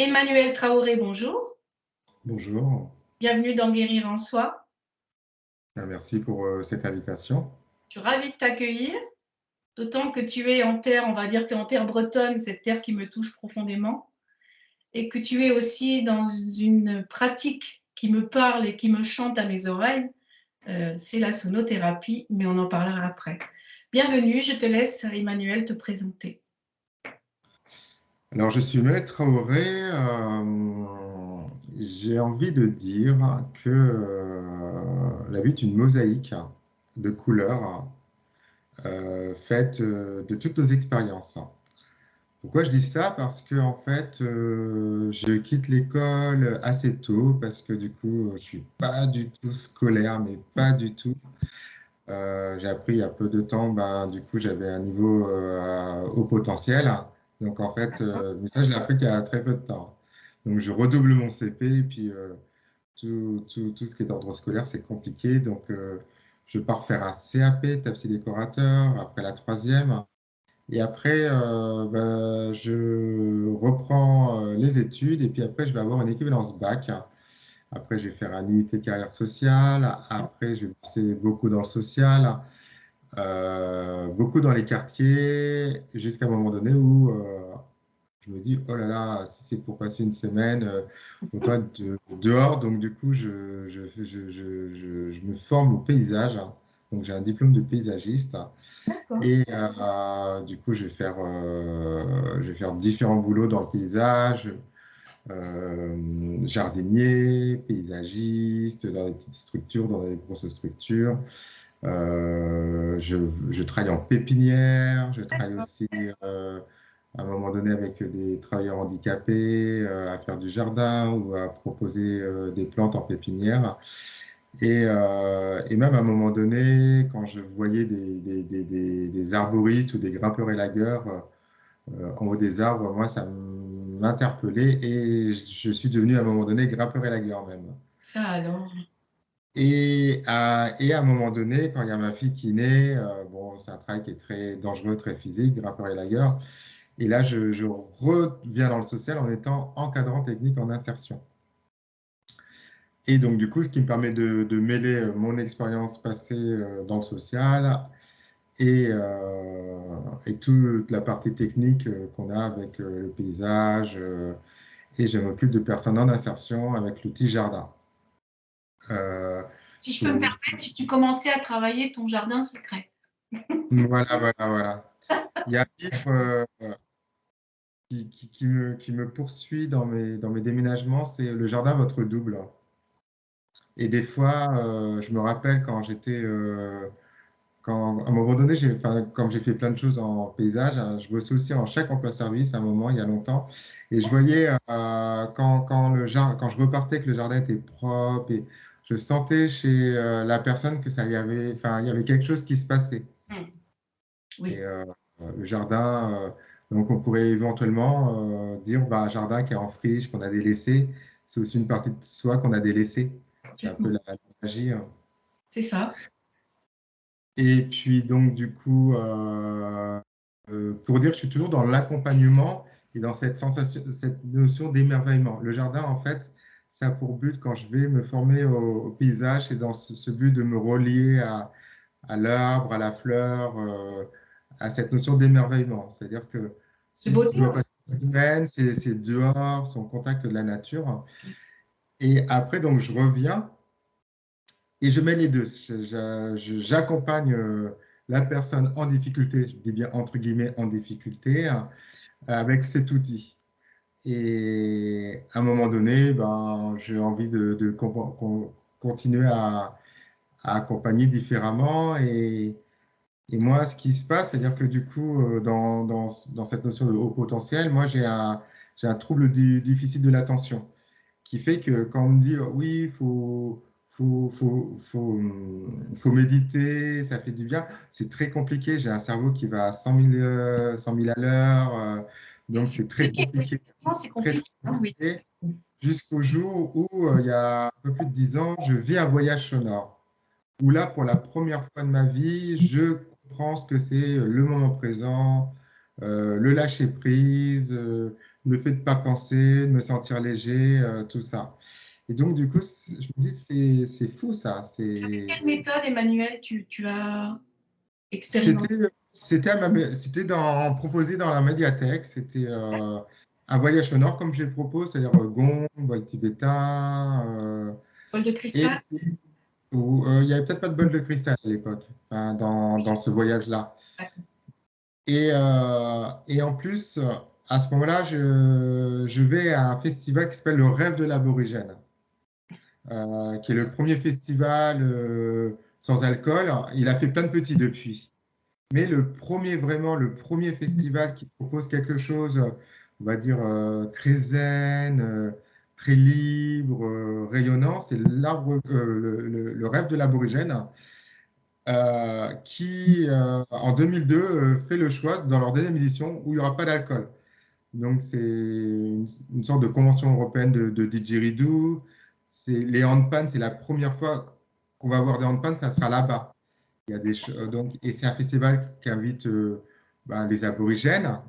Emmanuel Traoré, bonjour. Bonjour. Bienvenue dans Guérir en soi. Merci pour cette invitation. Je suis ravie de t'accueillir, d'autant que tu es en terre, on va dire que tu es en terre bretonne, cette terre qui me touche profondément, et que tu es aussi dans une pratique qui me parle et qui me chante à mes oreilles. C'est la sonothérapie, mais on en parlera après. Bienvenue, je te laisse, Emmanuel, te présenter. Alors, je suis Emmanuel Traoré. J'ai envie de dire que la vie est une mosaïque de couleurs faite de toutes nos expériences. Pourquoi je dis ça? Parce que en fait, je quitte l'école assez tôt parce que du coup, je suis pas du tout scolaire, mais pas du tout. J'ai appris il y a peu de temps, ben, du coup, j'avais un niveau haut potentiel. Donc, en fait, mais ça, je l'ai appris qu'il y a très peu de temps. Donc, je redouble mon CP et puis tout ce qui est d'ordre scolaire, c'est compliqué. Donc, je pars faire un CAP, tapissier décorateur, après la troisième. Et après, ben, je reprends les études et puis après, je vais avoir une équivalence bac. Après, je vais faire un UT carrière sociale. Après, je vais bosser beaucoup dans le social, beaucoup dans les quartiers, jusqu'à un moment donné où je me dis, oh là là, si c'est pour passer une semaine, autant être dehors. Donc, du coup, je me forme au paysage. Donc, j'ai un diplôme de paysagiste. D'accord. Et du coup, je vais faire différents boulots dans le paysage, jardinier, paysagiste, dans des petites structures, dans des grosses structures. Je travaille en pépinière, je travaille aussi à un moment donné avec des travailleurs handicapés à faire du jardin ou à proposer des plantes en pépinière. Et même à un moment donné, quand je voyais des arboristes ou des grimpeurs élagueurs en haut des arbres, moi, ça m'interpellait et je suis devenu à un moment donné grimpeur élagueur même. Ça alors. Et à un moment donné, quand il y a ma fille qui naît, bon, c'est un travail qui est très dangereux, très physique, grimpeur élagueur. Et là, je reviens dans le social en étant encadrant technique en insertion. Et donc, du coup, ce qui me permet de mêler mon expérience passée dans le social et toute la partie technique qu'on a avec le paysage. Et je m'occupe de personnes en insertion avec l'outil jardin. Euh, Si je peux me pour- permettre, tu commençais à travailler ton jardin secret. voilà, voilà, voilà. Il y a un livre qui me poursuit dans mes déménagements, c'est Le jardin, votre double. Et des fois, je me rappelle quand à un moment donné, enfin, comme j'ai fait plein de choses en paysage, hein, je bossais aussi en chèque emploi-service à un moment, il y a longtemps. Et je voyais quand je repartais que le jardin était propre et je sentais chez la personne que ça y avait, enfin, il y avait quelque chose qui se passait. Et Oui. le jardin, donc on pourrait éventuellement dire, bah, un jardin qui est en friche, qu'on a délaissé, c'est aussi une partie de soi qu'on a délaissée. C'est un peu Complètement. la magie, hein. C'est ça. Et puis donc du coup, pour dire que je suis toujours dans l'accompagnement et dans cette sensation, cette notion d'émerveillement. Le jardin, en fait, ça a pour but, quand je vais me former au paysage, c'est dans ce but de me relier à l'arbre, à la fleur, à cette notion d'émerveillement. C'est-à-dire que De si je beauté dois aussi. passer une semaine, c'est dehors, c'est au contact de la nature. Et après, donc, je reviens et je mets les deux. J'accompagne la personne en difficulté, je dis bien entre guillemets en difficulté, avec cet outil. Et à un moment donné, ben, j'ai envie de continuer à accompagner différemment. Et moi, ce qui se passe, c'est-à-dire que du coup, dans cette notion de haut potentiel, moi, j'ai un trouble du déficit de l'attention qui fait que quand on me dit oui, faut méditer, ça fait du bien, c'est très compliqué. J'ai un cerveau qui va à 100 000 à l'heure, donc C'est c'est très compliqué, compliqué, effectivement, c'est très, très compliqué, hein, oui. compliqué, jusqu'au jour où, il y a un peu plus de 10 ans, je vis un voyage sonore, où là, pour la première fois de ma vie, je comprends ce que c'est le moment présent, le lâcher prise, le fait de ne pas penser, de me sentir léger, tout ça. Et donc, du coup, je me dis, c'est fou ça. Quelle méthode, Emmanuel, tu as expérimenté? Proposé dans la médiathèque. C'était un voyage au nord, comme je le propose, c'est-à-dire gond, vol tibétain. Bol de Et cristal? il n'y avait peut-être pas de bol de cristal à l'époque, hein, dans ce voyage-là. D'accord. Et en plus, à ce moment-là, je vais à un festival qui s'appelle le Rêve de l'Aborigène, qui est le premier festival sans alcool. Il a fait plein de petits depuis. Mais vraiment, le premier festival qui propose quelque chose, on va dire, très zen, très libre, rayonnant, c'est le Rêve de l'Aborigène, qui, en 2002, fait le choix, dans leur deuxième édition, où il n'y aura pas d'alcool. Donc, c'est une sorte de convention européenne de didgeridoo. Les handpans, c'est la première fois qu'on va avoir des handpans, ça sera là-bas. Il y a donc, et c'est un festival qui invite les aborigènes,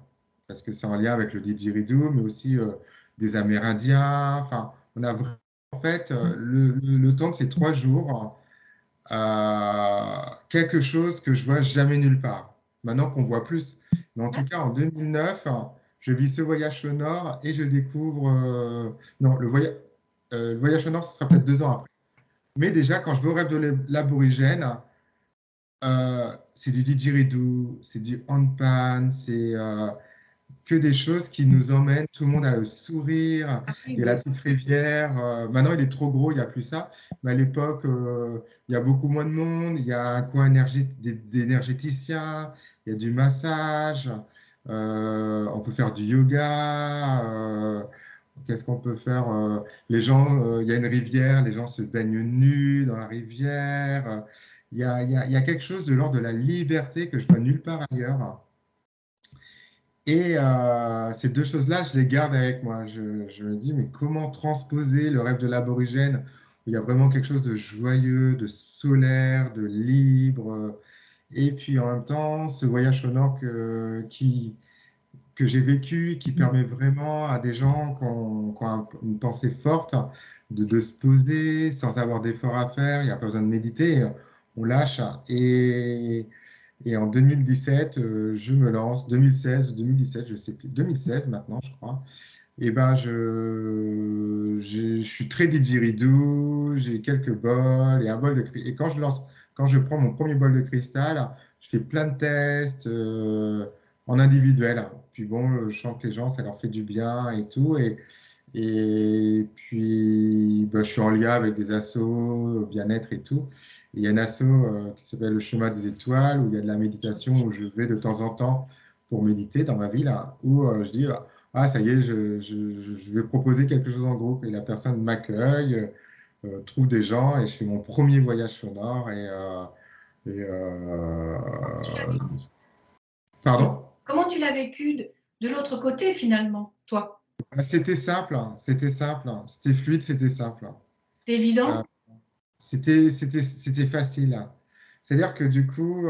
parce que c'est en lien avec le didgeridoo, mais aussi des Amérindiens. Enfin, on a vraiment, en fait, le temps de ces 3 jours, quelque chose que je vois jamais nulle part. Maintenant qu'on voit plus. Mais en tout cas, en 2009, je vis ce voyage au nord et je découvre. Non, le voyage au nord, ce sera peut-être 2 ans après. Mais déjà, quand je vais au rêve de l'aborigène, c'est du didgeridoo, c'est du handpan, c'est que des choses qui nous emmènent tout le monde à le sourire. Ah oui, Il y a beau la ça. petite rivière. Maintenant, il est trop gros, il n'y a plus ça. Mais à l'époque, il y a beaucoup moins de monde. Il y a un coin d'énergéticiens. Il y a du massage. On peut faire du yoga. Qu'est-ce qu'on peut faire? Les gens, il y a une rivière. Les gens se baignent nus dans la rivière. Il y a quelque chose de l'ordre de la liberté que je vois nulle part ailleurs. Et ces 2 choses-là, je les garde avec moi. Je me dis, mais comment transposer le rêve de l'aborigène, où il y a vraiment quelque chose de joyeux, de solaire, de libre, et puis en même temps, ce voyage au nord que j'ai vécu, qui permet vraiment à des gens qui ont une pensée forte de se poser sans avoir d'effort à faire. Il n'y a pas besoin de méditer, on lâche. Et en 2017, je me lance, 2016, 2017, je ne sais plus, 2016 maintenant, je crois. Et ben, je suis très didgeridoo, j'ai quelques bols et un bol de cristal. Et quand je prends mon premier bol de cristal, je fais plein de tests en individuel. Puis bon, je sens que les gens, ça leur fait du bien et tout. Et puis, ben, je suis en lien avec des assos, bien-être et tout. Et il y a un asso qui s'appelle le Chemin des Étoiles, où il y a de la méditation, où je vais de temps en temps pour méditer dans ma ville, hein, où je dis, ah, ça y est, je vais proposer quelque chose en groupe. Et la personne m'accueille, trouve des gens, et je fais mon premier voyage sonore. Et, Tu l'as vécu. pardon? Comment tu l'as vécu de l'autre côté finalement, toi? Ah, c'était simple, hein, c'était simple, hein, c'était fluide, c'était simple. C'est Euh, évident? c'était facile, hein. C'est-à-dire que du coup,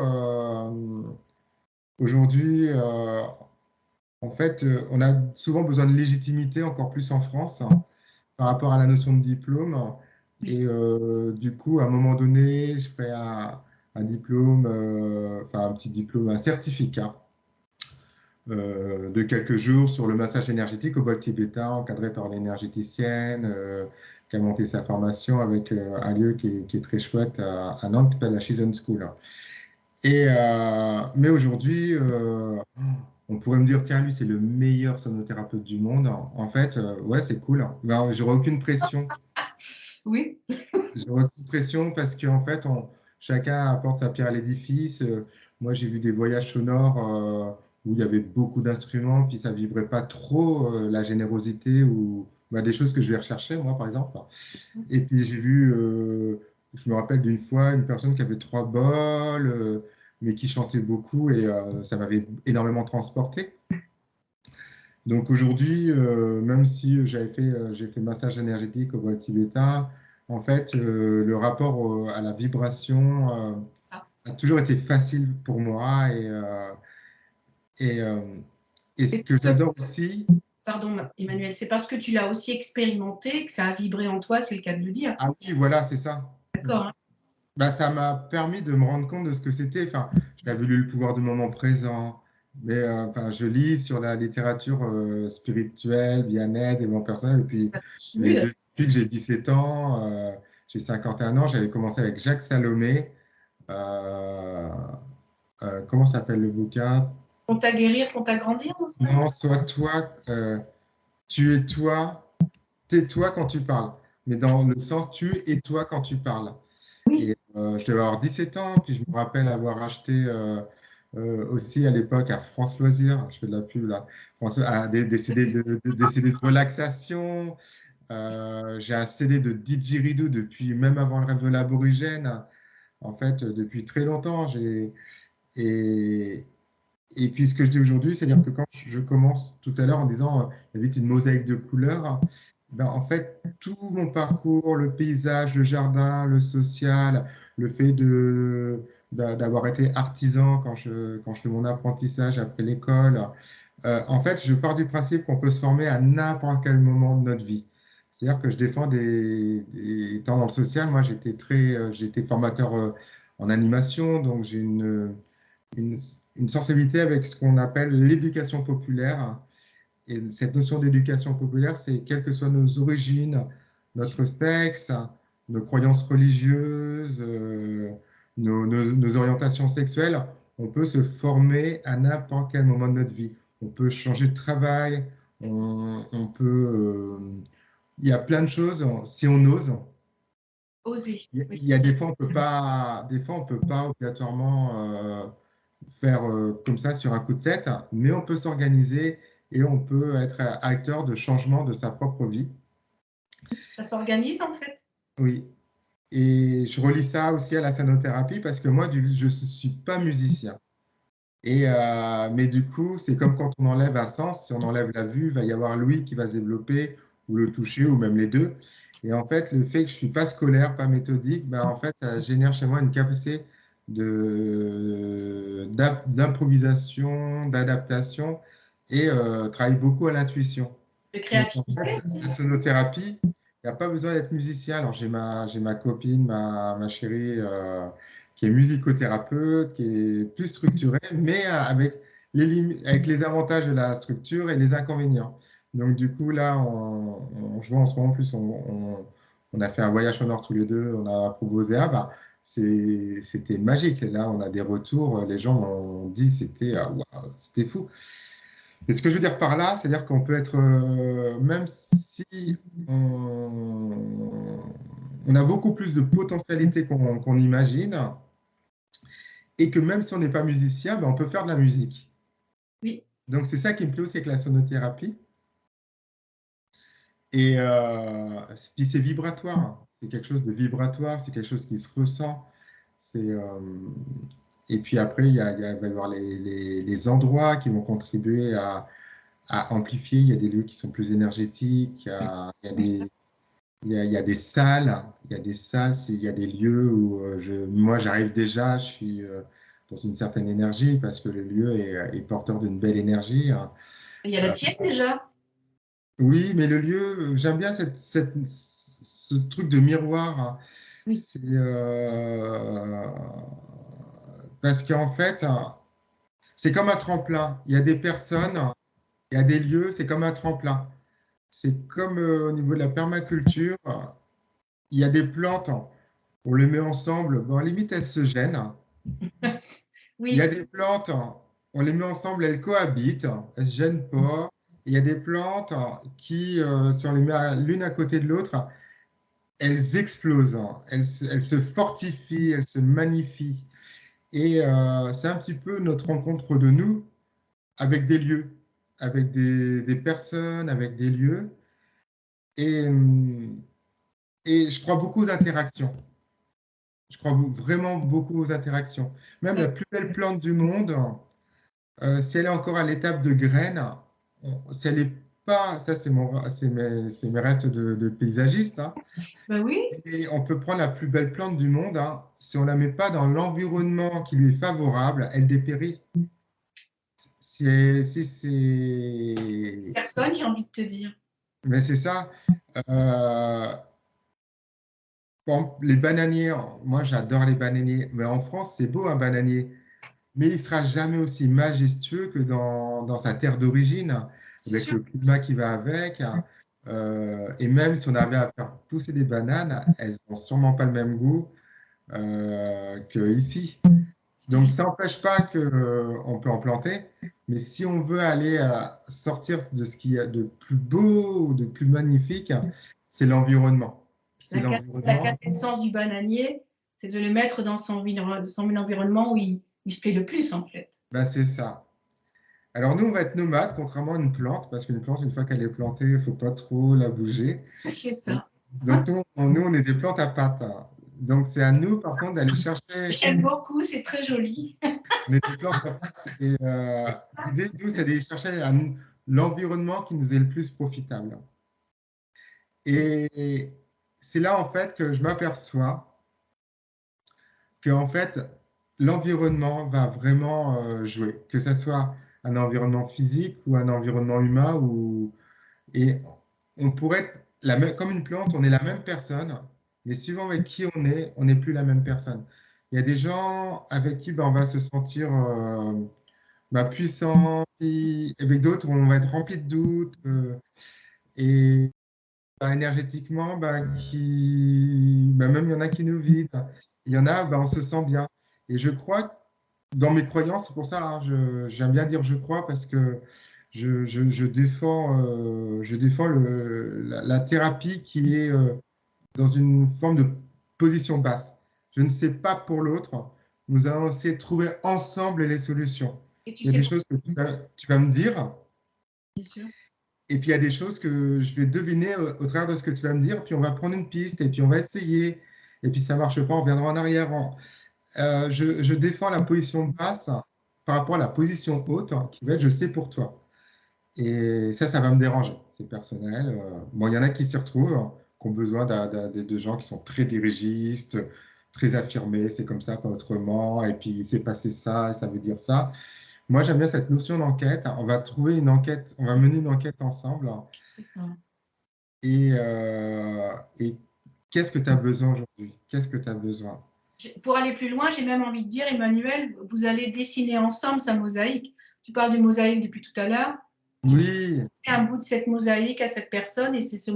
aujourd'hui, en fait, on a souvent besoin de légitimité, encore plus en France, hein, par rapport à la notion de diplôme. Oui. Et du coup, à un moment donné, je ferai un diplôme, enfin un petit diplôme, un certificat de quelques jours sur le massage énergétique au bol tibétain, encadré par une énergéticienne qui a monté sa formation avec un lieu qui est très chouette à Nantes, qui s'appelle la Shizen School. Mais aujourd'hui, on pourrait me dire, tiens, lui, c'est le meilleur sonothérapeute du monde. En fait, ouais, c'est cool. Ben, j'aurais aucune pression. Oui. J'aurais aucune pression parce qu'en fait, chacun apporte sa pierre à l'édifice. Moi, j'ai vu des voyages sonores où il y avait beaucoup d'instruments, puis ça vibrait pas trop la générosité ou bah, des choses que je vais rechercher, moi, par exemple. Et puis, j'ai vu, je me rappelle d'une fois, une personne qui avait 3 bols, mais qui chantait beaucoup et ça m'avait énormément transporté. Donc aujourd'hui, même si j'ai fait massage énergétique au bol tibétain, en fait, le rapport à la vibration Ah, a toujours été facile pour moi. Et, et ce c'est que ce j'adore aussi, Pardon, Emmanuel, c'est parce que tu l'as aussi expérimenté que ça a vibré en toi, c'est le cas de le dire. Ah oui, voilà, c'est ça. D'accord, hein. Bah, ça m'a permis de me rendre compte de ce que c'était. Enfin, j'avais lu Le pouvoir du moment présent, mais enfin, je lis sur la littérature spirituelle, bien-être, développement personnel. Et puis, Nul. depuis que j'ai 17 ans, j'ai 51 ans, j'avais commencé avec Jacques Salomé. Euh, comment s'appelle le bouquin? Qu'on t'a guérir, qu'on t'a grandir, non, c'est pas ça? Non, sois toi, tu es toi, tais-toi quand tu parles. Mais dans le sens, tu es toi quand tu parles. Oui. Et je devais avoir 17 ans, puis je me rappelle avoir acheté aussi à l'époque à France Loisirs, je fais de la pub là, des CD des CD de relaxation. J'ai un CD de didgeridoo depuis même avant le rêve de l'aborigène. En fait, depuis très longtemps. Et, et puis ce que je dis aujourd'hui, c'est-à-dire que quand je commence tout à l'heure en disant il y avait une mosaïque de couleurs, ben, en fait, tout mon parcours, le paysage, le jardin, le social, le fait d'avoir été artisan quand je fais mon apprentissage après l'école, en fait, je pars du principe qu'on peut se former à n'importe quel moment de notre vie. C'est-à-dire que je défends étant dans le social, moi j'étais formateur en animation, donc j'ai une, une sensibilité avec ce qu'on appelle l'éducation populaire. Et cette notion d'éducation populaire, c'est quelles que soient nos origines, notre sexe, nos croyances religieuses, nos orientations sexuelles, on peut se former à n'importe quel moment de notre vie. On peut changer de travail, on peut... il y a plein de choses, si on ose. Oser. Oui. Il y a des fois, on peut pas, des fois, on peut pas obligatoirement faire comme ça sur un coup de tête, mais on peut s'organiser et on peut être acteur de changement de sa propre vie. Ça s'organise en fait. Oui. Et je relie ça aussi à la scénothérapie parce que moi, je ne suis pas musicien. Mais du coup, c'est comme quand on enlève un sens, si on enlève la vue, il va y avoir l'ouïe qui va se développer, ou le toucher, ou même les deux. Et en fait, le fait que je ne suis pas scolaire, pas méthodique, ben, en fait, ça génère chez moi une capacité d'improvisation, d'adaptation, et travaille beaucoup à l'intuition. De Donc, en créativité fait, aussi. la sonothérapie, il n'y a pas besoin d'être musicien. Alors, j'ai ma copine, ma chérie, qui est musicothérapeute, qui est plus structurée, mais avec avec les avantages de la structure et les inconvénients. Donc, du coup, là, je vois en ce moment, en plus, on a fait un voyage au Nord tous les deux, on a proposé bah, c'était magique. Là, on a des retours, les gens ont dit waouh, c'était fou. Et ce que je veux dire par là, c'est-à-dire qu'on peut être, même si on a beaucoup plus de potentialité qu'on imagine, et que même si on n'est pas musicien, ben, on peut faire de la musique. Oui. Donc c'est ça qui me plaît aussi avec la sonothérapie. Et puis c'est vibratoire, c'est quelque chose de vibratoire, c'est quelque chose qui se ressent. Et puis après, va y avoir les endroits qui vont contribuer à amplifier. Il y a des lieux qui sont plus énergétiques, il y a des salles, il y a des lieux où moi j'arrive déjà, je suis dans une certaine énergie parce que le lieu est porteur d'une belle énergie. Il y a la tienne déjà. Oui, mais le lieu, j'aime bien ce truc de miroir, hein. Oui. C'est parce qu'en fait, c'est comme un tremplin. Il y a des personnes, il y a des lieux, c'est comme un tremplin. C'est comme au niveau de la permaculture, il y a des plantes, on les met ensemble, bon, à la limite, elles se gênent. Il y a Oui. des plantes, on les met ensemble, elles cohabitent, elles ne se gênent pas. Il y a des plantes qui, si on les met l'une à côté de l'autre, elles explosent, elles se fortifient, elles se magnifient. Et c'est un petit peu notre rencontre de nous avec des lieux, avec des personnes, avec des lieux. Et, et je crois beaucoup aux interactions. Je crois vraiment beaucoup aux interactions. Même la plus belle plante du monde, si elle est encore à l'étape de graine, si elle n'est pas, ça c'est mes restes de paysagiste, hein, Ben oui. et on peut prendre la plus belle plante du monde, hein, si on ne la met pas dans l'environnement qui lui est favorable, elle dépérit. si c'est... Personne, j'ai envie de te dire. Mais c'est ça. Euh, les bananiers, moi j'adore les bananiers, mais en France c'est beau un bananier, mais il sera jamais aussi majestueux que dans sa terre d'origine, C'est avec sûr. le climat qui va avec. Et même si on avait à faire pousser des bananes, elles n'ont sûrement pas le même goût qu'ici. Donc ça n'empêche pas qu'on peut en planter, mais si on veut aller sortir de ce qu'il y a de plus beau ou de plus magnifique, c'est l'environnement. C'est La l'environnement. quintessence du bananier, c'est de le mettre dans son environnement où il se plaît le plus, en fait. Ben, c'est ça. Alors nous, on va être nomades, contrairement à une plante, parce qu'une plante, une fois qu'elle est plantée, il ne faut pas trop la bouger. C'est Donc, ça. donc, nous, on est des plantes à pattes. Donc c'est à nous, par contre, d'aller chercher. J'aime beaucoup, c'est très joli. On est des plantes à pattes. Et l'idée, nous, c'est d'aller chercher l'environnement qui nous est le plus profitable. Et c'est là, en fait, que je m'aperçois que, en fait, l'environnement va vraiment jouer, que ce soit un environnement physique ou un environnement humain. Et on pourrait être comme une plante, on est la même personne, mais suivant avec qui on n'est plus la même personne. Il y a des gens avec qui ben, on va se sentir puissant, et avec d'autres, on va être rempli de doutes. Et énergétiquement, même il y en a qui nous vident. Il y en a, on se sent bien. Et je crois, dans mes croyances, c'est pour ça, hein, j'aime bien dire je crois parce que je défends la thérapie qui est dans une forme de position basse. Je ne sais pas pour l'autre. Nous allons essayer de trouver ensemble les solutions. Et tu Il y a sais des quoi? choses que tu vas me dire. Bien sûr. Et puis il y a des choses que je vais deviner au travers de ce que tu vas me dire, puis on va prendre une piste, et puis on va essayer, et puis ça ne marche pas, on reviendra en arrière. Je défends la position basse par rapport à la position haute, hein, qui va être je sais pour toi. Et ça va me déranger, c'est personnel. Bon, il y en a qui s'y retrouvent, hein, qui ont besoin de gens qui sont très dirigistes, très affirmés, c'est comme ça, pas autrement, et puis il s'est passé ça, et ça veut dire ça. Moi, j'aime bien cette notion d'enquête. On va trouver une enquête, on va mener une enquête ensemble. C'est ça. Et qu'est-ce que tu as besoin aujourd'hui? Qu'est-ce que tu as besoin? Pour aller plus loin, j'ai même envie de dire, Emmanuel, vous allez dessiner ensemble sa mosaïque. Tu parles de mosaïque depuis tout à l'heure. Oui, Un bout de cette mosaïque à cette personne et c'est ce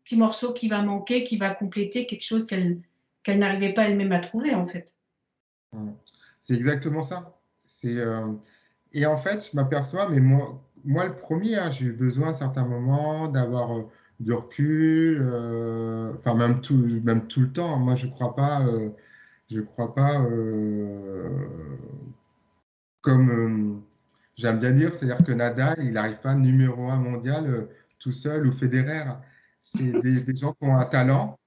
petit morceau qui va manquer, qui va compléter quelque chose qu'elle n'arrivait pas elle-même à trouver, en fait. c'est exactement ça. Et en fait, je m'aperçois, mais moi le premier, hein, j'ai eu besoin à certains moments d'avoir du recul, enfin même tout le temps. Moi, je crois pas comme j'aime bien dire, c'est-à-dire que Nadal, il n'arrive pas numéro 1 mondial tout seul ou Federer. C'est des gens qui ont un talent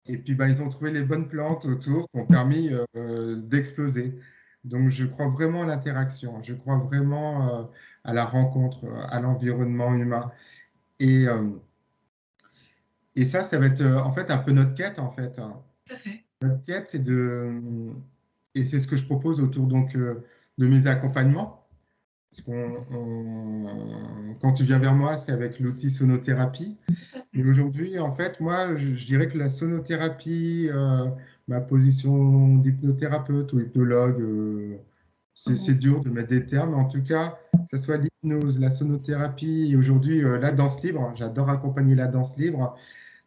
et puis ils ont trouvé les bonnes plantes autour qui ont permis d'exploser. Donc je crois vraiment à l'interaction, je crois vraiment à la rencontre, à l'environnement humain. Et, euh, et ça va être en fait un peu notre quête en fait. Tout à fait. Notre quête, et c'est ce que je propose autour donc de mes accompagnements. Parce quand tu viens vers moi, c'est avec l'outil sonothérapie. Mais aujourd'hui, en fait, moi, je dirais que la sonothérapie, ma position d'hypnothérapeute ou hypnologue, c'est dur de mettre des termes. En tout cas, que ce soit l'hypnose, la sonothérapie et aujourd'hui la danse libre, j'adore accompagner la danse libre,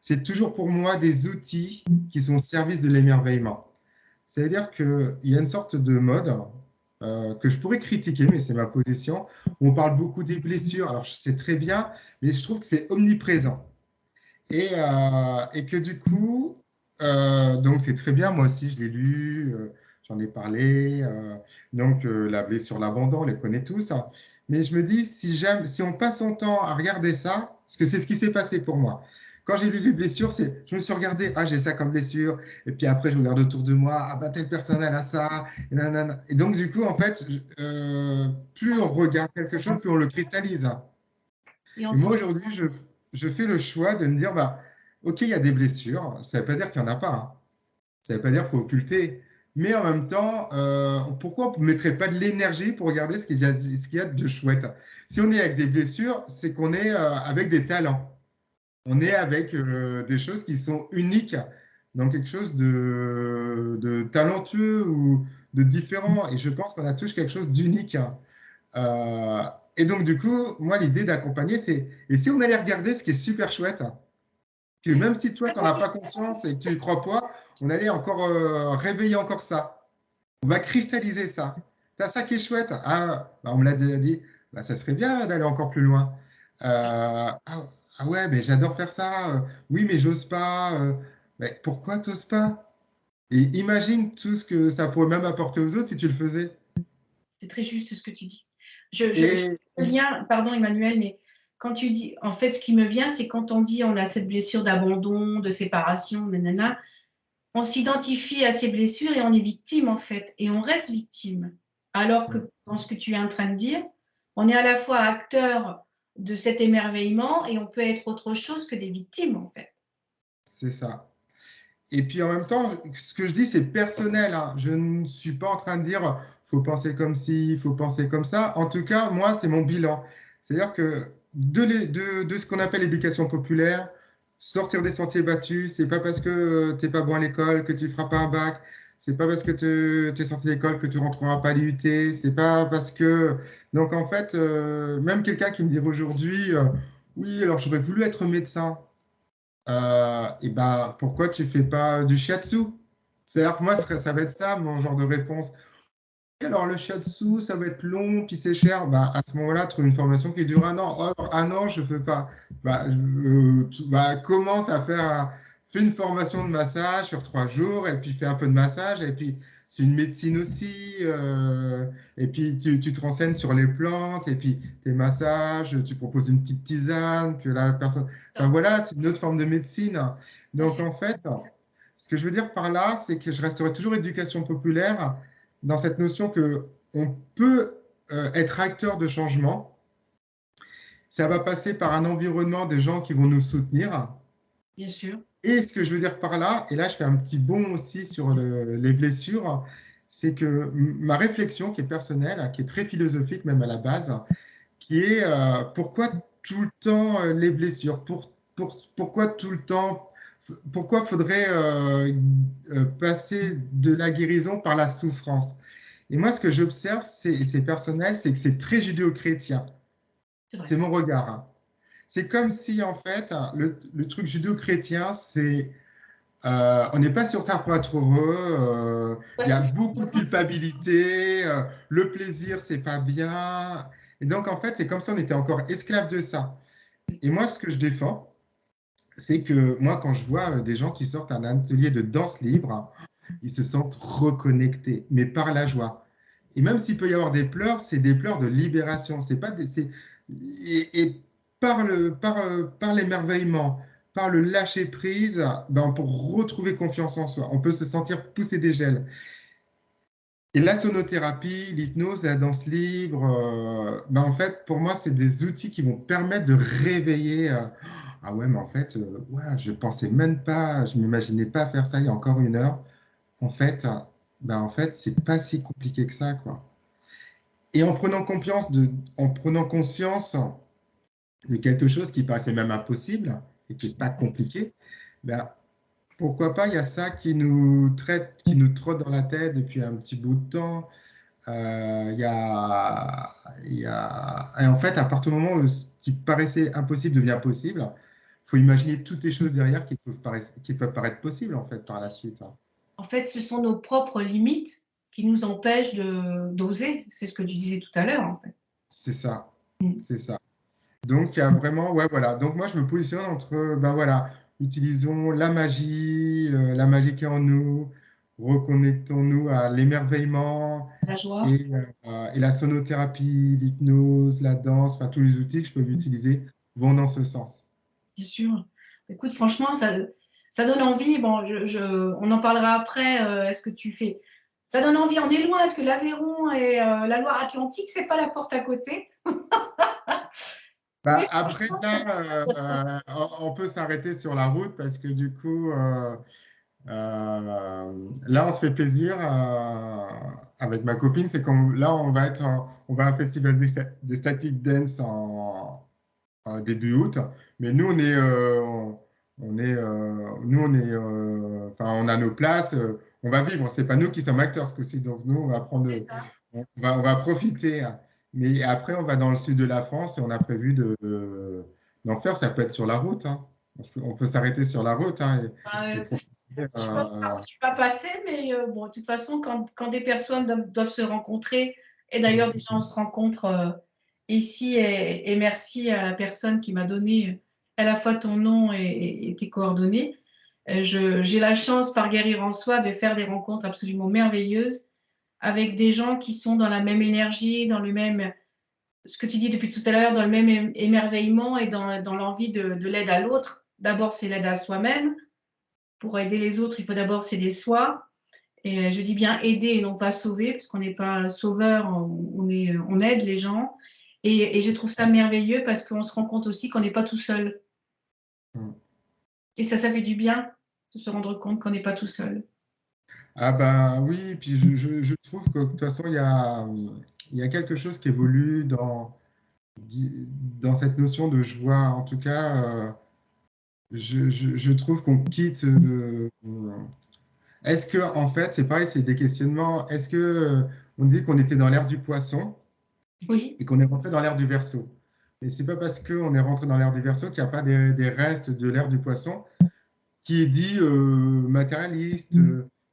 c'est toujours pour moi des outils qui sont au service de l'émerveillement. C'est-à-dire qu'il y a une sorte de mode que je pourrais critiquer, mais c'est ma position. On parle beaucoup des blessures, alors c'est très bien, mais je trouve que c'est omniprésent. Et que du coup, donc c'est très bien, moi aussi je l'ai lu, j'en ai parlé, donc la blessure, l'abandon, on les connaît tous. Hein. Mais je me dis, si on passe son temps à regarder ça, parce que c'est ce qui s'est passé pour moi. Quand j'ai lu les blessures, je me suis regardé, ah j'ai ça comme blessure, et puis après je regarde autour de moi, ah bah telle personne elle a ça, et nanana. Et donc du coup en fait, plus on regarde quelque chose, plus on le cristallise. Et Et moi aujourd'hui, je fais le choix de me dire, ok, il y a des blessures, ça ne veut pas dire qu'il n'y en a pas. Hein. Ça ne veut pas dire qu'il faut occulter. mais en même temps, pourquoi on ne mettrait pas de l'énergie pour regarder ce qu'il y a de chouette? Si on est avec des blessures, c'est qu'on est avec des talents. On est avec des choses qui sont uniques, dans quelque chose de talentueux ou de différent. Et je pense qu'on a tous quelque chose d'unique. Euh, et donc, du coup, moi, l'idée d'accompagner, c'est, et si on allait regarder ce qui est super chouette, que même si toi, tu n'en as pas conscience et que tu y crois pas, on allait encore réveiller encore ça. On va cristalliser ça. T'as ça qui est chouette. Ah, bah, on me l'a déjà dit. Bah, ça serait bien d'aller encore plus loin. Ah, ah ouais, mais j'adore faire ça. Oui, mais j'ose pas. Mais pourquoi t'oses pas? Et imagine tout ce que ça pourrait même apporter aux autres si tu le faisais. C'est très juste ce que tu dis. Je Et lien, pardon Emmanuel, mais quand tu dis, en fait, ce qui me vient, c'est quand on dit on a cette blessure d'abandon, de séparation, nanana, on s'identifie à ces blessures et on est victime, en fait, et on reste victime. Alors que dans ce que tu es en train de dire, on est à la fois acteur de cet émerveillement et on peut être autre chose que des victimes, en fait. c'est ça. Et puis en même temps, ce que je dis, c'est personnel, hein. Je ne suis pas en train de dire faut penser comme ci, il faut penser comme ça. En tout cas, moi, c'est mon bilan. C'est-à-dire que de ce qu'on appelle l'éducation populaire, sortir des sentiers battus, c'est pas parce que tu n'es pas bon à l'école que tu feras pas un bac. C'est pas parce que tu es sorti d'école que tu rentreras pas à l'IUT. C'est pas parce que. Donc en fait, même quelqu'un qui me dirait aujourd'hui, oui, alors j'aurais voulu être médecin. Et ben, pourquoi tu fais pas du shiatsu? C'est-à-dire que moi, ça va être ça, mon genre de réponse. Alors, le shiatsu, ça va être long, puis c'est cher. Bah, à ce moment-là, trouve une formation qui dure un an. Oh, un an, je ne peux pas. Bah, commence à faire, fais une formation de massage sur 3 jours, et puis fais un peu de massage, et puis c'est une médecine aussi. Et puis tu te renseignes sur les plantes, et puis tes massages, tu proposes une petite tisane que la personne. Enfin voilà, c'est une autre forme de médecine. Donc en fait, ce que je veux dire par là, c'est que je resterai toujours éducation populaire dans cette notion que on peut être acteur de changement. Ça va passer par un environnement de gens qui vont nous soutenir. Bien sûr. Et ce que je veux dire par là, et là je fais un petit bond aussi sur les blessures, c'est que ma réflexion qui est personnelle, qui est très philosophique même à la base, qui est pourquoi tout le temps les blessures, pourquoi tout le temps, pourquoi faudrait passer de la guérison par la souffrance. Et moi, ce que j'observe, c'est personnel, c'est que c'est très judéo-chrétien. C'est mon regard. Hein. C'est comme si, en fait, le truc judéo-chrétien, c'est on n'est pas sur Terre pour être heureux, il y a beaucoup de culpabilité, le plaisir, c'est pas bien. Et donc, en fait, c'est comme si on était encore esclave de ça. Et moi, ce que je défends, c'est que moi, quand je vois des gens qui sortent un atelier de danse libre, ils se sentent reconnectés, mais par la joie. Et même s'il peut y avoir des pleurs, c'est des pleurs de libération. C'est pas et par l'émerveillement, par le lâcher prise, ben, pour retrouver confiance en soi, on peut se sentir pousser des gels. Et la sonothérapie, l'hypnose, la danse libre, ben en fait, pour moi, c'est des outils qui vont permettre de réveiller. Ah ouais, mais en fait, ouais, je pensais même pas, je m'imaginais pas faire ça il y a encore 1 heure. En fait, c'est pas si compliqué que ça, quoi. Et en prenant conscience de quelque chose qui paraissait même impossible et qui n'est pas compliqué, ben, pourquoi pas, il y a ça qui nous trotte dans la tête depuis un petit bout de temps. Et en fait, à partir du moment où ce qui paraissait impossible devient possible, il faut imaginer toutes les choses derrière qui peuvent paraître possibles, en fait, par la suite. Hein. En fait, ce sont nos propres limites qui nous empêchent d'oser. C'est ce que tu disais tout à l'heure, en fait. C'est ça, Mm. c'est ça. Donc, il y a vraiment, ouais, voilà. Donc, moi, je me positionne entre, ben voilà, utilisons la magie qui est en nous, reconnectons-nous à l'émerveillement La joie. et la sonothérapie, l'hypnose, la danse, enfin, tous les outils que je peux utiliser vont dans ce sens. Bien sûr. Écoute, franchement, ça donne envie. Bon, on en parlera après. Est-ce que tu fais. Ça donne envie. On est loin. Est-ce que l'Aveyron et la Loire-Atlantique, c'est pas la porte à côté? Bah, Mais après, là, on peut s'arrêter sur la route parce que du coup, Là, on se fait plaisir avec ma copine. C'est comme là, on va à un festival des Static Dance en début août. Mais nous, enfin, on a nos places. On va vivre. C'est pas nous qui sommes acteurs ce coup-ci. Donc nous, on va C'est ça. on va profiter. Mais après, on va dans le sud de la France et on a prévu d'en faire. Ça peut être sur la route, hein. On peut s'arrêter sur la route, hein, et profiter. Je suis pas passée, mais bon, de toute façon, quand des personnes doivent se rencontrer, et d'ailleurs déjà on se rencontre ici, et merci à la personne qui m'a donné à la fois ton nom et tes coordonnées. J'ai la chance par Guérir en Soi de faire des rencontres absolument merveilleuses avec des gens qui sont dans la même énergie, dans le même, ce que tu dis depuis tout à l'heure, dans le même émerveillement et dans l'envie de l'aide à l'autre. D'abord, c'est l'aide à soi-même. Pour aider les autres, il faut d'abord s'aider soi. Et je dis bien aider et non pas sauver, parce qu'on n'est pas sauveur, on aide les gens. Et je trouve ça merveilleux parce qu'on se rend compte aussi qu'on n'est pas tout seul. Et ça fait du bien de se rendre compte qu'on n'est pas tout seul. Ah ben oui, puis je trouve que de toute façon, il y a quelque chose qui évolue dans cette notion de joie. En tout cas, je trouve qu'on quitte. Est-ce que, en fait, c'est pareil, c'est des questionnements. Est-ce que on disait qu'on était dans l'ère du poisson Oui, et qu'on est rentré dans l'ère du Verseau? Mais c'est pas parce qu'on est rentré dans l'ère du Verseau qu'il n'y a pas des restes de l'ère du poisson qui est dit matérialiste,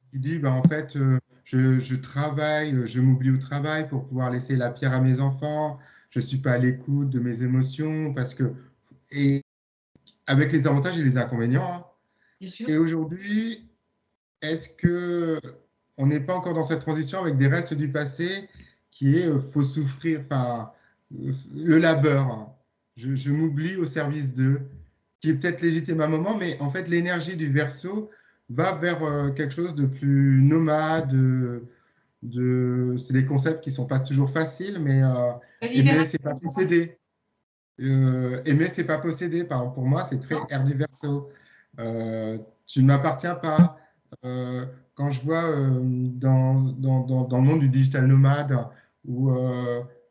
qui dit bah, en fait, je travaille, je m'oublie au travail pour pouvoir laisser la pierre à mes enfants, je ne suis pas à l'écoute de mes émotions, et avec les avantages et les inconvénients, hein. bien sûr. Et aujourd'hui, est-ce que on n'est pas encore dans cette transition avec des restes du passé qui est faut souffrir, enfin, le labeur, hein. Je m'oublie au service d'eux, qui est peut-être légitime à un moment, mais en fait, l'énergie du Verseau va vers quelque chose de plus nomade. C'est des concepts qui ne sont pas toujours faciles, mais La aimer, libération. c'est pas posséder. Aimer, c'est pas posséder. Par exemple, pour moi, c'est très air du Verseau. Tu ne m'appartiens pas. Quand je vois dans le monde du digital nomade ou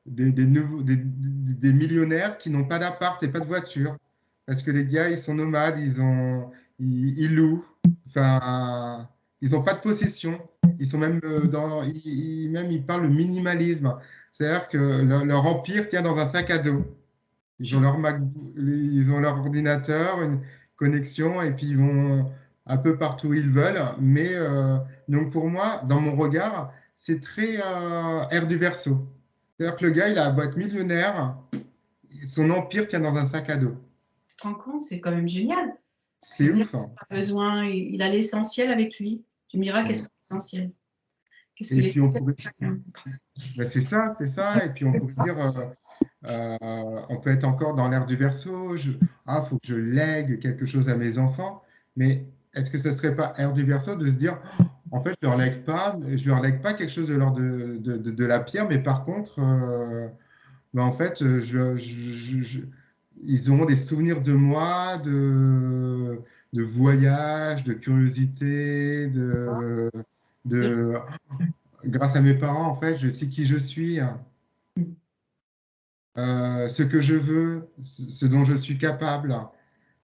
des millionnaires qui n'ont pas d'appart et pas de voiture, parce que les gars, ils sont nomades, ils louent, enfin, ils n'ont pas de possession. Ils sont même ils parlent le minimalisme, c'est-à-dire que leur empire tient dans un sac à dos. Ils ont leur ordinateur, une connexion, et puis ils vont un peu partout où ils veulent. Mais donc pour moi, dans mon regard, c'est très air du Verseau. C'est-à-dire que le gars, il a beau être millionnaire, son empire tient dans un sac à dos. Tu te rends compte, c'est quand même génial. C'est C'est-à-dire ouf, qu'il hein. a besoin, il a l'essentiel avec lui. Tu me diras, qu'est-ce que l'essentiel? Qu'est-ce que Et puis l'essentiel de chacun? ben, c'est ça, c'est ça. Et puis on pourrait dire, on peut être encore dans l'ère du Verseau. Faut que je lègue quelque chose à mes enfants. Mais est-ce que ça ne serait pas ère du Verseau de se dire, en fait, je leur lègue pas quelque chose de l'ordre de la pierre, mais par contre, ben, en fait, ils auront des souvenirs de moi, de voyage, de curiosité, de, grâce à mes parents, en fait, je sais qui je suis, ce que je veux, ce dont je suis capable,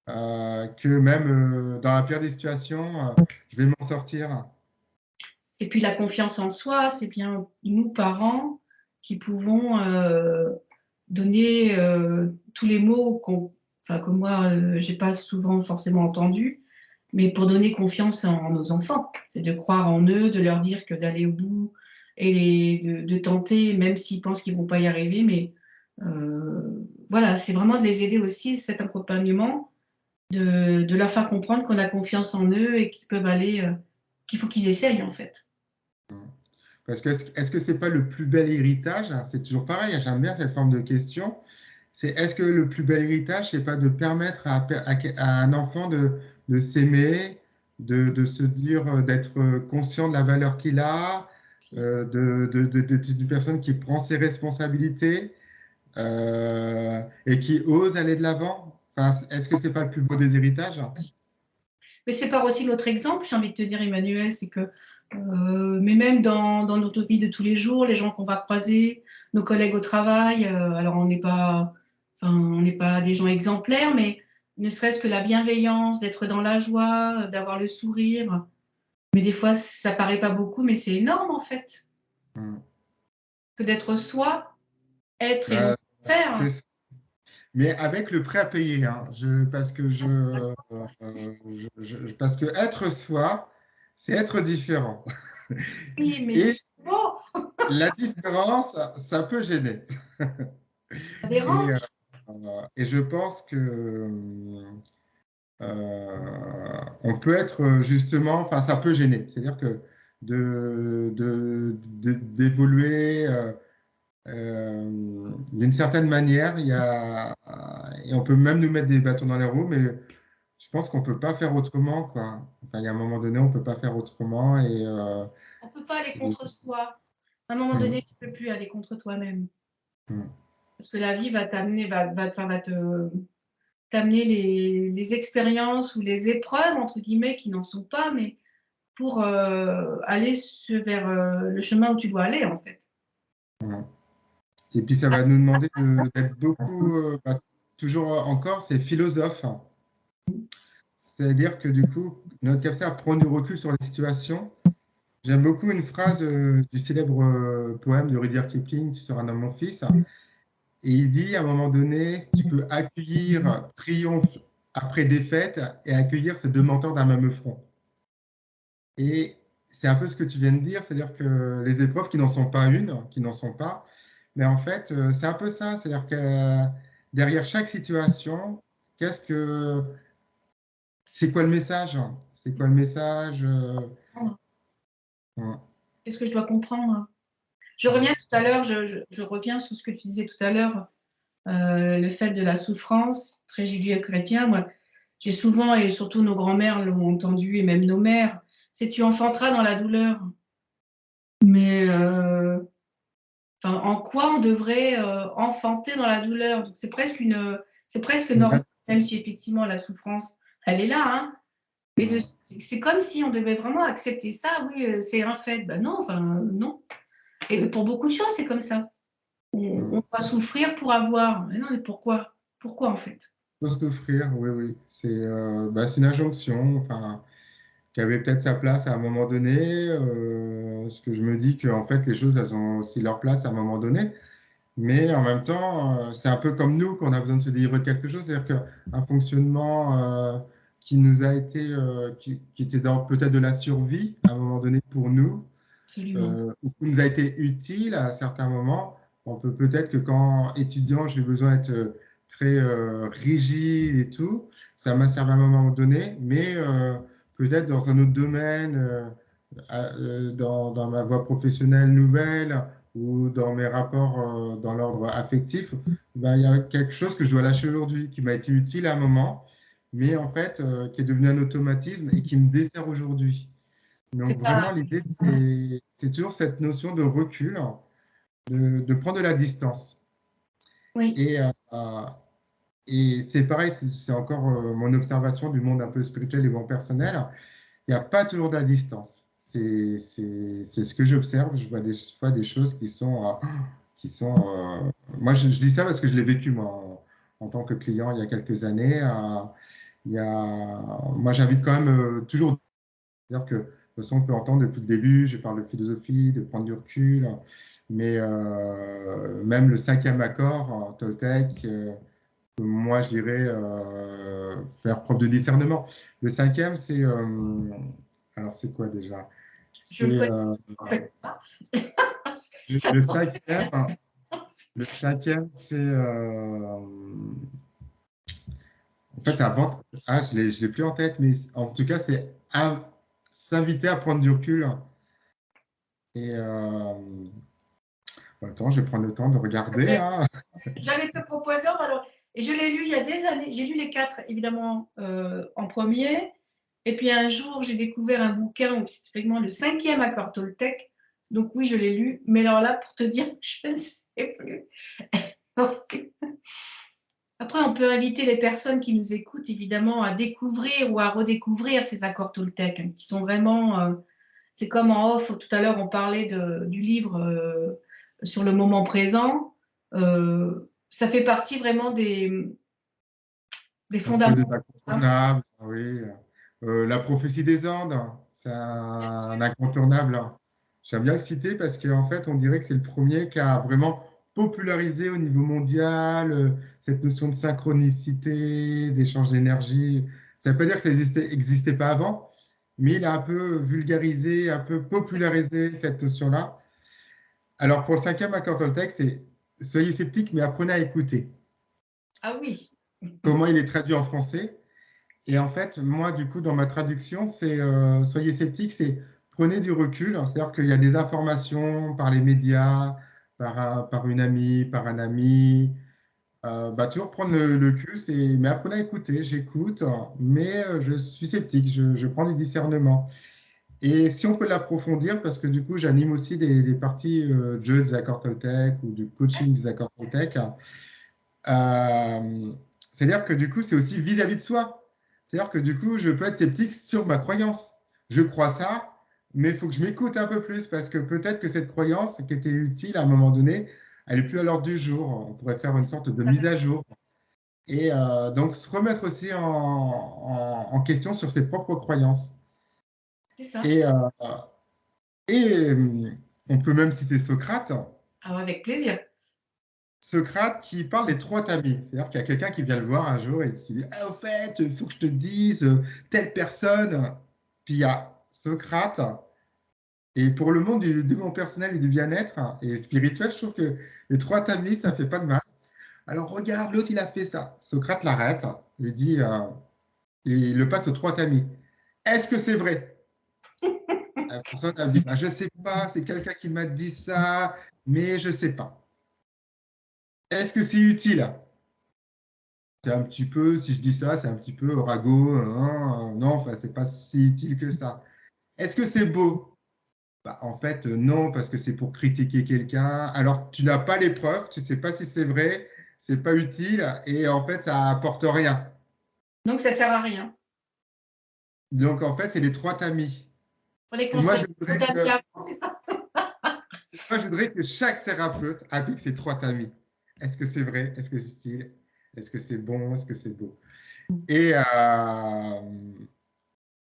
que même dans la pire des situations, je vais m'en sortir. Et puis la confiance en soi, c'est bien nous, parents, qui pouvons donner tous les mots enfin, que moi, j'ai pas souvent forcément entendus, mais pour donner confiance en nos enfants. C'est de croire en eux, de leur dire que d'aller au bout et de tenter, même s'ils pensent qu'ils vont pas y arriver. Mais voilà, c'est vraiment de les aider aussi, cet accompagnement, de leur faire comprendre qu'on a confiance en eux et qu'ils peuvent aller, qu'il faut qu'ils essayent en fait. Parce que est-ce que c'est pas le plus bel héritage? C'est toujours pareil, hein, j'aime bien cette forme de question. C'est est-ce que le plus bel héritage, c'est pas de permettre à un enfant de s'aimer, de se dire, d'être conscient de la valeur qu'il a, d'être une personne qui prend ses responsabilités et qui ose aller de l'avant? Enfin, est-ce que c'est pas le plus beau des héritages? Mais c'est par aussi notre exemple, j'ai envie de te dire, Emmanuel, c'est que, mais même dans notre vie de tous les jours, les gens qu'on va croiser, nos collègues au travail, alors on n'est pas des gens exemplaires, mais ne serait-ce que la bienveillance, d'être dans la joie, d'avoir le sourire. Mais des fois, ça paraît pas beaucoup, mais c'est énorme en fait, Mm. que d'être soi, être et non Bah, faire. c'est mais avec le prêt à payer, hein. Parce que parce que être soi, c'est être différent. Oui, mais Et c'est bon, la différence, ça peut gêner. ça Et, dérange. et je pense que on peut être justement, enfin, ça peut gêner. C'est-à-dire que d'évoluer d'une certaine manière, et on peut même nous mettre des bâtons dans les roues, mais je pense qu'on peut pas faire autrement, quoi. Enfin, il y a un moment donné, on peut pas faire autrement, On ne peut pas aller et- contre soi. À un moment Mm, donné, tu ne peux plus aller contre toi-même. mm, Parce que la vie va t'amener, t'amener les expériences ou les épreuves, entre guillemets, qui n'en sont pas, mais pour aller vers le chemin où tu dois aller, en fait. mm. Et puis ça va nous demander d'être beaucoup, toujours encore, c'est philosophe. C'est-à-dire que du coup, notre capacité à prendre du recul sur les situations. J'aime beaucoup une phrase du célèbre poème de Rudyard Kipling, Tu seras un homme, mon fils. Et il dit à un moment donné, si tu peux accueillir triomphe après défaite et accueillir ces deux mentors d'un même front. Et c'est un peu ce que tu viens de dire, c'est-à-dire que les épreuves qui n'en sont pas une, qui n'en sont pas, mais en fait, c'est un peu ça, c'est-à-dire que derrière chaque situation, qu'est-ce que c'est quoi le message? C'est quoi le message? Ouais. Qu'est-ce que je dois comprendre? Je reviens tout à l'heure, je reviens sur ce que tu disais tout à l'heure, le fait de la souffrance, très judéo-chrétien. Moi, j'ai souvent, et surtout nos grands-mères l'ont entendu, et même nos mères, c'est tu enfanteras dans la douleur. Mais enfin, en quoi on devrait enfanter dans la douleur? Donc, c'est presque normal, même si effectivement la souffrance, elle est là, hein. Mais c'est comme si on devait vraiment accepter ça. Oui, c'est un fait. Ben non, enfin non. Et pour beaucoup de choses, c'est comme ça. On va souffrir pour avoir. Mais non, mais pourquoi? Pourquoi en fait? Faut s'offrir, oui, oui. C'est une injonction, enfin, qui avait peut-être sa place à un moment donné. Parce que je me dis que en fait, les choses, elles ont aussi leur place à un moment donné. Mais en même temps, c'est un peu comme nous qu'on a besoin de se délivrer de quelque chose. C'est-à-dire qu'un fonctionnement qui nous a été, qui était peut-être de la survie à un moment donné pour nous, Absolument. ou qui nous a été utile à certains moments. On peut peut-être que quand étudiant, j'ai besoin d'être très rigide et tout. Ça m'a servi à un moment donné, mais peut-être dans un autre domaine, dans ma voie professionnelle nouvelle ou dans mes rapports dans l'ordre affectif, ben, il y a quelque chose que je dois lâcher aujourd'hui, qui m'a été utile à un moment, mais en fait, qui est devenu un automatisme et qui me dessert aujourd'hui. C'est Donc vraiment, pas. l'idée, c'est toujours cette notion de recul, de prendre de la distance. Oui, Et, et c'est pareil, c'est encore mon observation du monde un peu spirituel et bon personnel. Il n'y a pas toujours de la distance. C'est ce que j'observe. Je vois des fois des choses qui sont. Moi, je dis ça parce que je l'ai vécu, moi, en tant que client il y a quelques années. Moi, j'invite quand même toujours. C'est-à-dire que, de toute façon, on peut entendre depuis le début, je parle de philosophie, de prendre du recul, mais même le cinquième accord en Toltec, moi, je dirais faire preuve de discernement. Le cinquième, alors, c'est quoi déjà? je le C'est connais en fait pas. Ça le cinquième, le cinquième, c'est en fait, c'est avant. Ah, je l'ai plus en tête, mais en tout cas, c'est s'inviter à prendre du recul. Et attends, je vais prendre le temps de regarder, hein. J'allais te proposer, alors, et je l'ai lu il y a des années, j'ai lu les quatre évidemment en premier, et puis un jour j'ai découvert un bouquin où c'est effectivement le cinquième accord Toltec, donc oui je l'ai lu, mais alors là pour te dire, je ne sais plus. Après Après, on peut inviter les personnes qui nous écoutent, évidemment, à découvrir ou à redécouvrir ces accords Toltec, hein, qui sont vraiment... c'est comme en off, tout à l'heure, on parlait du livre sur le moment présent. Ça fait partie vraiment des Un peu des fondamentaux, hein. incontournables, oui. La prophétie des Andes, c'est Bien sûr. un incontournable. J'aime bien le citer parce qu'en fait, on dirait que c'est le premier qui a vraiment popularisé au niveau mondial cette notion de synchronicité, d'échange d'énergie. Ça ne veut pas dire que ça n'existait pas avant, mais il a un peu vulgarisé, un peu popularisé cette notion-là. Alors, pour le cinquième accord Toltec, c'est soyez sceptiques, mais apprenez à écouter. Ah oui. Comment il est traduit en français? Et en fait, moi, du coup, dans ma traduction, c'est soyez sceptiques, c'est prenez du recul. C'est-à-dire qu'il y a des informations par les médias, par une amie, par un ami. Bah, toujours prendre le cul, mais apprenez à écouter. J'écoute, mais je suis sceptique, je prends des discernements. Et si on peut l'approfondir, parce que du coup, j'anime aussi des parties de jeux des accords Toltec ou du coaching des accords Toltec. C'est-à-dire que du coup, c'est aussi vis-à-vis de soi. C'est-à-dire que du coup, je peux être sceptique sur ma croyance. Je crois ça, mais il faut que je m'écoute un peu plus parce que peut-être que cette croyance qui était utile à un moment donné, elle n'est plus à l'ordre du jour. On pourrait faire une sorte de mise à jour. Et donc, se remettre aussi en question sur ses propres croyances. C'est ça. Et, on peut même citer Socrate. Alors, avec plaisir. Socrate qui parle des trois tamis. C'est-à-dire qu'il y a quelqu'un qui vient le voir un jour et qui dit ah, au fait, il faut que je te dise telle personne. Puis il y a Socrate. Et pour le monde du développement personnel et du bien-être et spirituel, je trouve que les trois tamis, ça fait pas de mal. Alors regarde, l'autre, il a fait ça. Socrate l'arrête, lui dit, il le passe aux trois tamis. Est-ce que c'est vrai? La personne a dit, bah, je sais pas, c'est quelqu'un qui m'a dit ça, mais je sais pas. Est-ce que c'est utile? C'est un petit peu, si je dis ça, c'est un petit peu ragot, hein, non, enfin, c'est pas si utile que ça. Est-ce que c'est beau? Bah, en fait, non, parce que c'est pour critiquer quelqu'un. Alors, tu n'as pas les preuves, tu sais pas si c'est vrai, c'est pas utile, et en fait, ça apporte rien. Donc, ça sert à rien. Donc, en fait, c'est les trois tamis. Pour les Et moi, conseils, c'est ça. je voudrais que chaque thérapeute applique ces trois tamis. Est-ce que c'est vrai? Est-ce que c'est utile? Est-ce que c'est bon? Est-ce que c'est beau? Et,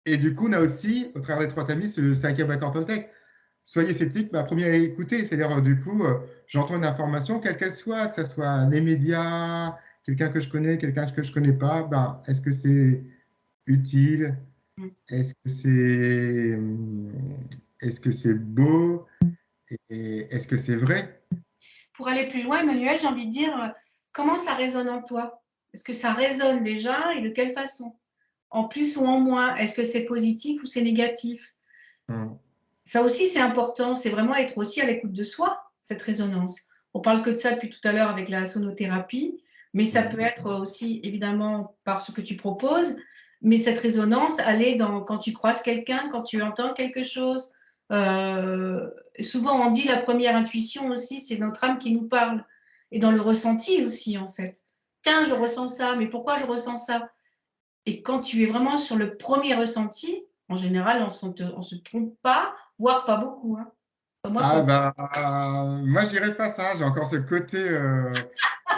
et du coup, on a aussi, au travers des trois tamis, ce cinquième accord Toltec. Soyez sceptique, bah, premier à écouter. C'est-à-dire, du coup, j'entends une information, quelle qu'elle soit, que ce soit les médias, quelqu'un que je connais, quelqu'un que je ne connais pas, bah, est-ce que c'est utile? Est-ce que c'est beau? Et est-ce que c'est vrai? Pour aller plus loin, Emmanuel, j'ai envie de dire, comment ça résonne en toi? Est-ce que ça résonne déjà et de quelle façon? En plus ou en moins? Est-ce que c'est positif ou c'est négatif? Hum, Ça aussi, c'est important. C'est vraiment être aussi à l'écoute de soi, cette résonance. On parle que de ça depuis tout à l'heure avec la sonothérapie, mais ça peut être aussi évidemment par ce que tu proposes. Mais cette résonance, elle est dans quand tu croises quelqu'un, quand tu entends quelque chose. Souvent, on dit la première intuition aussi, c'est notre âme qui nous parle. Et dans le ressenti aussi, en fait. Tiens, je ressens ça, mais pourquoi je ressens ça? Et quand tu es vraiment sur le premier ressenti, en général, on se trompe pas, voire pas beaucoup, hein. Enfin, moi, Ah quand... bah, moi je dirais pas ça, j'ai encore ce côté un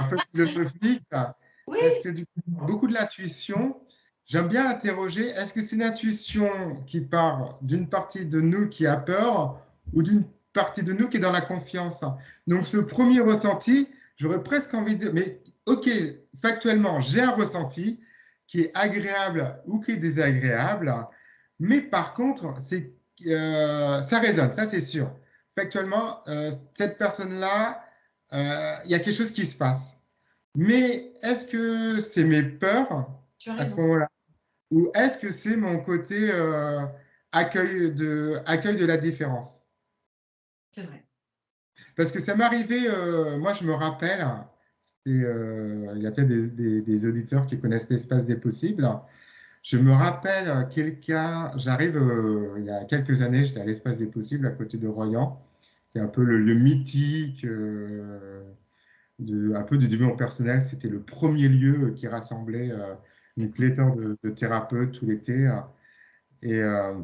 peu philosophique, ça. Oui, Parce que du coup, beaucoup de l'intuition, j'aime bien interroger, est-ce que c'est une intuition qui part d'une partie de nous qui a peur ou d'une partie de nous qui est dans la confiance? Donc ce premier ressenti, j'aurais presque envie de dire, mais ok, factuellement, j'ai un ressenti qui est agréable ou qui est désagréable, mais par contre, ça résonne, ça c'est sûr. Factuellement, cette personne-là, il y a quelque chose qui se passe. Mais est-ce que c'est mes peurs tu as à ce raison, moment-là? Ou est-ce que c'est mon côté accueil de la différence? c'est vrai. Parce que ça m'est arrivé, moi je me rappelle, il y a peut-être des auditeurs qui connaissent l'espace des possibles. Je me rappelle quelqu'un, j'arrive il y a quelques années, j'étais à l'espace des possibles à côté de Royan, qui est un peu le mythique un peu de développement personnel. C'était le premier lieu qui rassemblait une pléthore de thérapeutes tout l'été. Et, euh,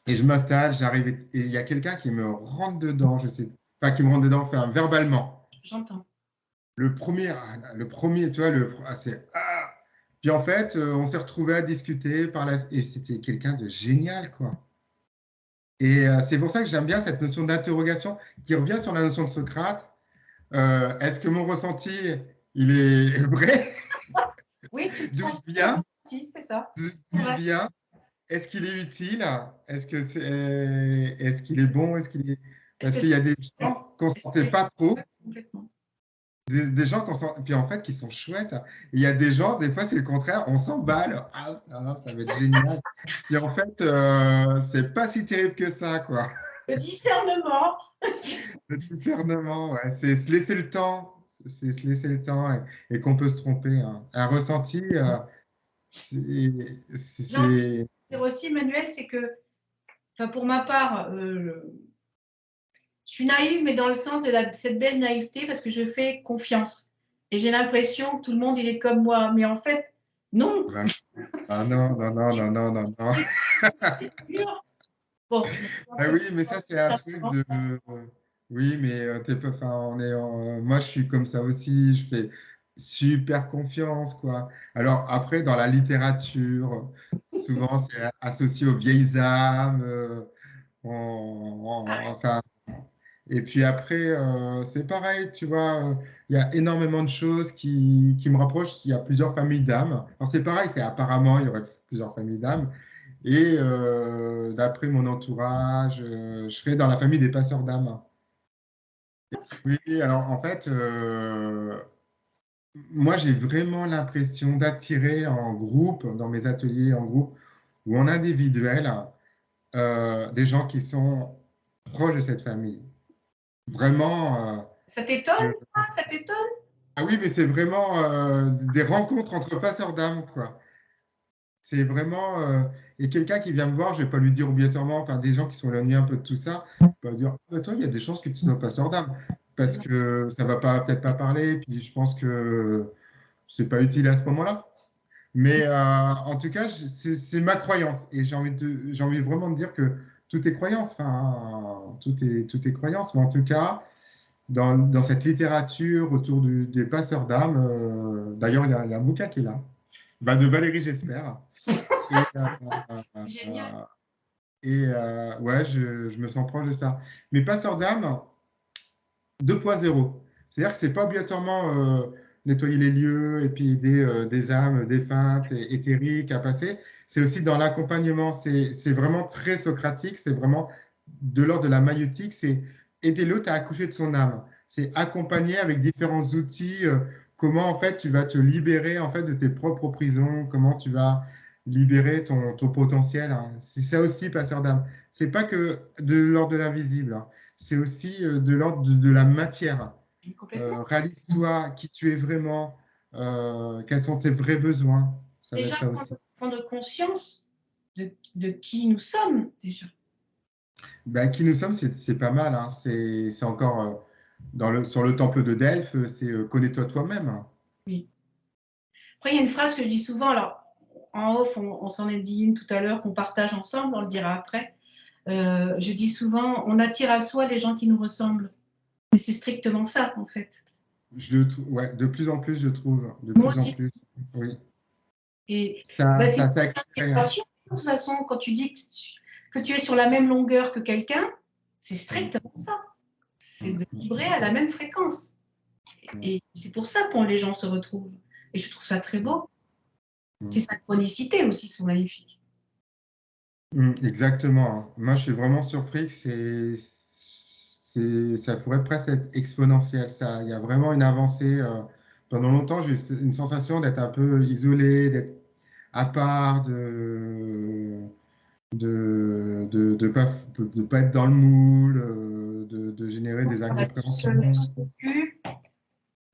et je m'installe, j'arrive, et il y a quelqu'un qui me rentre dedans, je sais, enfin qui me rentre dedans, enfin verbalement. J'entends. Le premier, tu vois, c'est ah. Puis en fait, on s'est retrouvés à discuter et c'était quelqu'un de génial, quoi. Et c'est pour ça que j'aime bien cette notion d'interrogation qui revient sur la notion de Socrate. Est-ce que mon ressenti, il est vrai? Oui, tu D'où penses je viens? c'est ça. D'où C'est je vrai. viens? Est-ce qu'il est utile? Est-ce qu'il est bon? Est-ce Parce que qu'il c'est y a des gens qu'on ne sentait ouais, pas trop, complètement. des gens puis en fait qui sont chouettes. Il y a des gens, des fois c'est le contraire, on s'emballe. Ah, ça va être génial. Puis en fait, c'est pas si terrible que ça, quoi. Le discernement. Le discernement, ouais, c'est se laisser le temps. C'est se laisser le temps et qu'on peut se tromper, hein. Un ressenti, c'est, J'ai envie de c'est- dire aussi, Emmanuel, c'est que, enfin, pour ma part, je suis naïve, mais dans le sens de cette belle naïveté, parce que je fais confiance. Et j'ai l'impression que tout le monde, il est comme moi. Mais en fait, non. Ah non, non, non, non, non, non, non. C'est dur. Bon, Ah oui, mais ça, c'est un truc de. Oui, mais t'es pas. Enfin, moi, je suis comme ça aussi. Je fais super confiance, quoi. Alors, après, dans la littérature, souvent, c'est associé aux vieilles âmes. Enfin, et puis après, c'est pareil, tu vois. Il y a énormément de choses qui me rapprochent. Il y a plusieurs familles d'âmes. Alors, c'est pareil, c'est apparemment, il y aurait plusieurs familles d'âmes. Et d'après mon entourage, je serais dans la famille des passeurs d'âmes. Oui, alors en fait, moi j'ai vraiment l'impression d'attirer en groupe, dans mes ateliers en groupe ou en individuel, des gens qui sont proches de cette famille. Vraiment, Ça t'étonne, je- ça t'étonne? ah oui, mais c'est vraiment des rencontres entre passeurs d'âmes, quoi. C'est vraiment. Et quelqu'un qui vient me voir, je ne vais pas lui dire obligatoirement, enfin, des gens qui sont éloignés un peu de tout ça, pas dire, ah, bah, toi, il y a des chances que tu ne sois pas sœur d'âme, parce que ça ne va peut-être pas parler, puis je pense que c'est pas utile à ce moment-là. Mais en tout cas, c'est ma croyance. Et j'ai envie vraiment de dire que tout est croyance, enfin, tout est croyance. Mais en tout cas, dans cette littérature autour des passeurs d'âme, d'ailleurs, il y a un bouquin qui est là, bah, de Valérie, j'espère. Et, C'est génial. ouais, je me sens proche de ça. Mais passeur d'âme 2.0. C'est-à-dire que c'est pas obligatoirement nettoyer les lieux et puis aider des âmes défuntes et éthériques à passer. C'est aussi dans l'accompagnement. C'est vraiment très socratique. C'est vraiment de l'ordre de la maïeutique. C'est aider l'autre à accoucher de son âme. C'est accompagner avec différents outils. Comment en fait tu vas te libérer en fait de tes propres prisons. Comment tu vas libérer ton potentiel, hein. C'est ça aussi, passeur d'âme. C'est pas que de l'ordre de l'invisible, hein. C'est aussi de l'ordre de la matière. Complètement. Réalise-toi qui tu es vraiment, quels sont tes vrais besoins. Ça va Déjà, être ça aussi. prendre conscience de qui nous sommes, déjà. Ben, qui nous sommes, c'est pas mal, hein. C'est encore sur le temple de Delphes, c'est connais-toi toi-même, hein. Oui. Après, il y a une phrase que je dis souvent, alors en off, on s'en est dit une tout à l'heure qu'on partage ensemble, on le dira après. Je dis souvent, on attire à soi les gens qui nous ressemblent. Mais c'est strictement ça, en fait. Ouais, de plus en plus, je trouve. De Moi plus en aussi. plus. Oui. Et Ça, bah, ça, c'est ça une accéléré, hein. intégration. De toute façon, quand tu dis que tu es sur la même longueur que quelqu'un, c'est Mm, strictement ça. C'est mm, de vibrer à la même fréquence. mm, Et c'est pour ça que les gens se retrouvent. Et je trouve ça très mm, beau. Ces mm. synchronicités aussi sont magnifiques. Exactement, hein. Moi, je suis vraiment surpris que ça pourrait presque être exponentiel. Ça, il y a vraiment une avancée. Pendant longtemps, j'ai eu une sensation d'être un peu isolé, d'être à part, de pas être dans le moule, de générer des On a incompréhensions. tous vécu.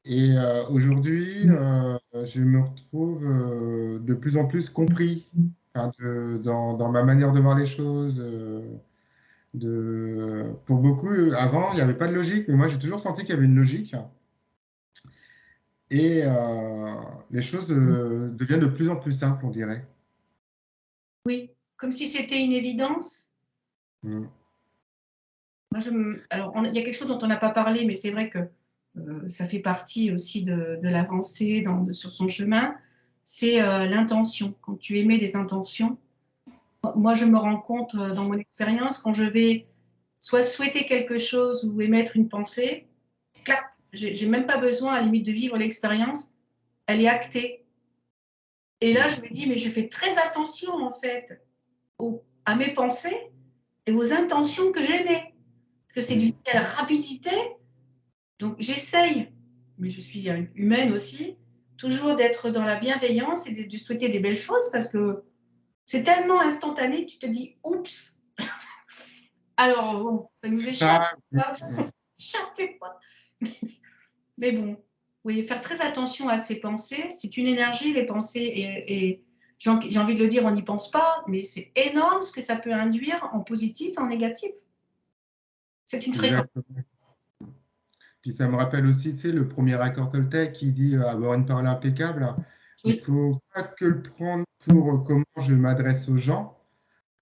Et aujourd'hui, je me retrouve de plus en plus compris, enfin, dans ma manière de voir les choses. Pour beaucoup, avant, il n'y avait pas de logique, mais moi, j'ai toujours senti qu'il y avait une logique. et les choses deviennent de plus en plus simples, on dirait. Oui, comme si c'était une évidence. Mm. Moi, alors, il y a quelque chose dont on n'a pas parlé, mais c'est vrai que ça fait partie aussi de l'avancée sur son chemin, c'est l'intention. Quand tu émets des intentions, moi, je me rends compte dans mon expérience, quand je vais soit souhaiter quelque chose ou émettre une pensée, clac, j'ai même pas besoin à la limite de vivre l'expérience, elle est actée. Et là, je me dis, mais je fais très attention en fait à mes pensées et aux intentions que j'émets. Parce que c'est d'une telle rapidité. Donc j'essaye, mais je suis humaine aussi, toujours d'être dans la bienveillance et de souhaiter des belles choses parce que c'est tellement instantané que tu te dis, oups, alors bon, ça nous C'est échappe. ça. Échappez pas. Mais bon, oui, faire très attention à ses pensées. C'est une énergie, les pensées, et j'ai envie de le dire, on n'y pense pas, mais c'est énorme ce que ça peut induire en positif et en négatif. C'est une fréquence. Exactement. Puis ça me rappelle aussi, tu sais, le premier accord Toltec qui dit avoir une parole impeccable. Il Oui, faut pas que le prendre pour comment je m'adresse aux gens,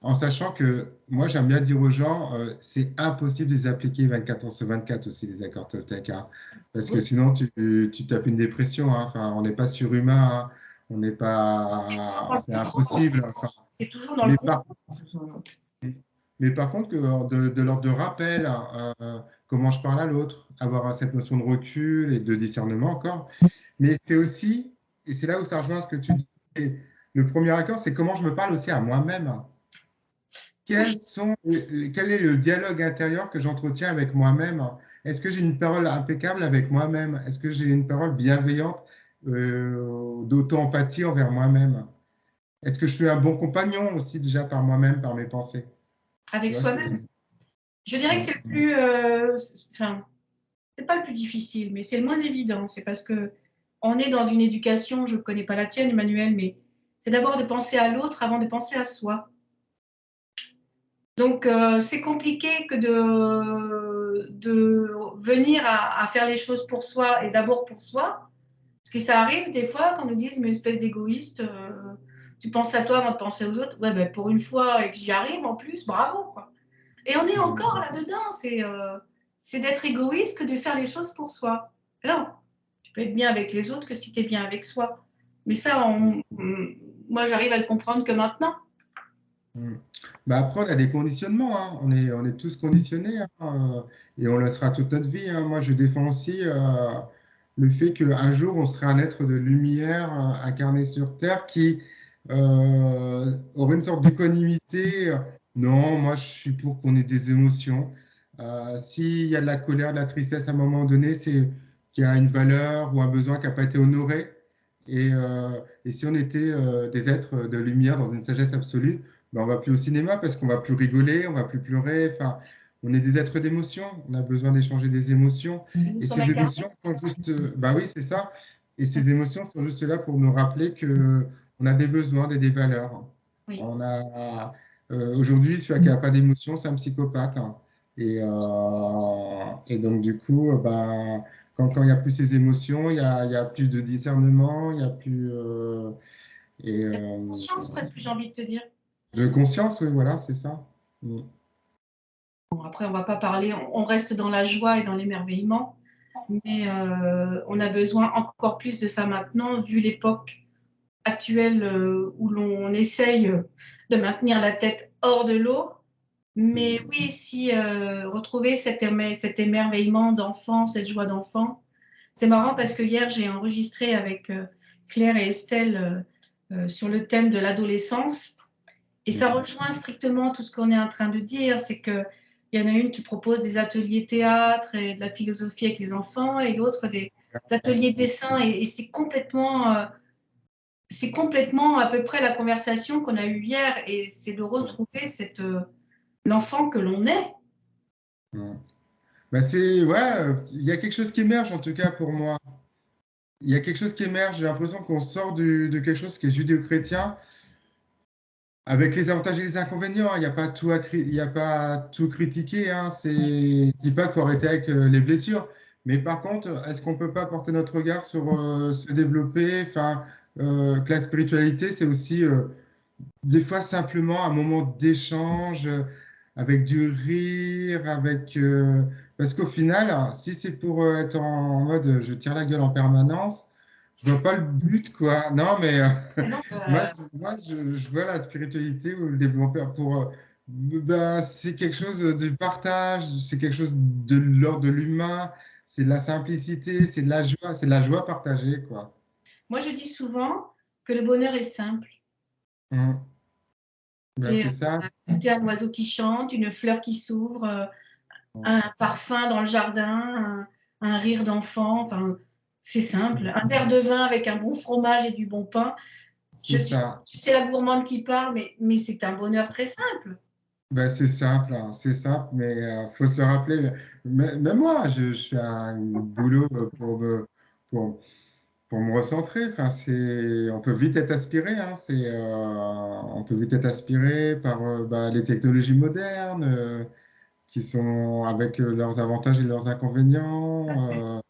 en sachant que moi, j'aime bien dire aux gens, c'est impossible de les appliquer 24 heures sur 24 aussi, les accords Toltec, hein, parce que oui, sinon, tu tapes une dépression, hein. Enfin, on n'est pas surhumain, hein. On n'est toujours pas, dans c'est impossible. Enfin, c'est toujours dans le mais con. par mais par contre, de l'ordre de rappel, comment je parle à l'autre, avoir cette notion de recul et de discernement encore. Mais c'est aussi, et c'est là où ça rejoint ce que tu dis, le premier accord, c'est comment je me parle aussi à moi-même. Oui, Quel est le dialogue intérieur que j'entretiens avec moi-même? Est-ce que j'ai une parole impeccable avec moi-même? Est-ce que j'ai une parole bienveillante, d'auto-empathie envers moi-même? Est-ce que je suis un bon compagnon aussi déjà par moi-même, par mes pensées? avec Tu vois, c'est... soi-même. Je dirais que c'est le Mm, plus, enfin, c'est pas le plus difficile, mais c'est le moins évident. C'est parce que on est dans une éducation, je ne connais pas la tienne, Emmanuel, mais c'est d'abord de penser à l'autre avant de penser à soi. Donc, c'est compliqué que de venir à faire les choses pour soi et d'abord pour soi. Parce que ça arrive des fois qu'on nous dise, mais espèce d'égoïste, tu penses à toi avant de penser aux autres. Ouais, ben, pour une fois et que j'y arrive en plus, bravo, quoi. Et on est encore mm, là-dedans, c'est d'être égoïste que de faire les choses pour soi. Non, tu peux être bien avec les autres que si tu es bien avec soi. Mais ça, moi, j'arrive à le comprendre que maintenant. mm. Bah après, on a des conditionnements, hein. On est tous conditionnés, hein, et on le sera toute notre vie, hein. Moi, je défends aussi le fait qu'un jour, on sera un être de lumière incarné sur Terre qui aurait une sorte d'équanimité. Non, moi, je suis pour qu'on ait des émotions. S'il y a de la colère, de la tristesse à un moment donné, c'est qu'il y a une valeur ou un besoin qui n'a pas été honoré. Et si on était des êtres de lumière dans une sagesse absolue, ben, on va plus au cinéma parce qu'on va plus rigoler, on va plus pleurer. Enfin, on est des êtres d'émotions. On a besoin d'échanger des émotions. Nous Et sommes ces incarnés. émotions sont juste, bah oui, c'est ça. Et ces émotions sont juste là pour nous rappeler que on a des besoins et des valeurs. Oui. On a aujourd'hui celui qui n'a pas d'émotion, c'est un psychopathe, hein. Et donc du coup, ben, quand il n'y a plus ces émotions, il y a plus de discernement, il y a plus et, Conscience, presque, j'ai envie de te dire. de conscience, oui, voilà, c'est ça. Mm. Bon, après, on ne va pas parler, on reste dans la joie et dans l'émerveillement, mais on a besoin encore plus de ça maintenant, vu l'époque actuelle où l'on essaye de maintenir la tête hors de l'eau. Mais Mm. oui, si retrouver cet émerveillement d'enfant, cette joie d'enfant, c'est marrant parce que hier j'ai enregistré avec Claire et Estelle sur le thème de l'adolescence et ça Mm. rejoint strictement tout ce qu'on est en train de dire, c'est que il y en a une qui propose des ateliers théâtre et de la philosophie avec les enfants et l'autre des ateliers dessin et c'est complètement à peu près la conversation qu'on a eue hier et c'est de retrouver l'enfant que l'on est. Mm. Bah c'est, ouais, il y a quelque chose qui émerge en tout cas pour moi. Il y a quelque chose qui émerge. J'ai l'impression qu'on sort de quelque chose qui est judéo-chrétien, avec les avantages et les inconvénients, hein. Il n'y a pas il y a pas tout critiquer, hein. Je dis pas qu'il faut arrêter avec les blessures, Mais par contre, est-ce qu'on ne peut pas porter notre regard sur se développer, enfin, que la spiritualité, c'est aussi des fois simplement un moment d'échange avec du rire, parce qu'au final, si c'est pour être en mode je tire la gueule en permanence, je vois pas le but, quoi. Non, mais Et non, moi, je vois la spiritualité ou le développeur pour. Ben, c'est quelque chose du partage, c'est quelque chose de l'ordre de l'humain, c'est de la simplicité, c'est de la joie partagée, quoi. moi, je dis souvent que le bonheur est simple. Hum. Ben, C'est c'est ça. écouter un oiseau qui chante, une fleur qui s'ouvre, Hum. un parfum dans le jardin, un rire d'enfant. Enfin, c'est simple. Un verre de vin avec un bon fromage et du bon pain. C'est ça. C'est la gourmande qui parle, mais c'est un bonheur très simple. Ben, c'est simple, hein, c'est simple, mais faut se le rappeler. Même moi, je fais un boulot pour, pour me recentrer. Enfin, on peut vite être aspiré, hein, on peut vite être aspiré par bah, les technologies modernes qui sont avec leurs avantages et leurs inconvénients.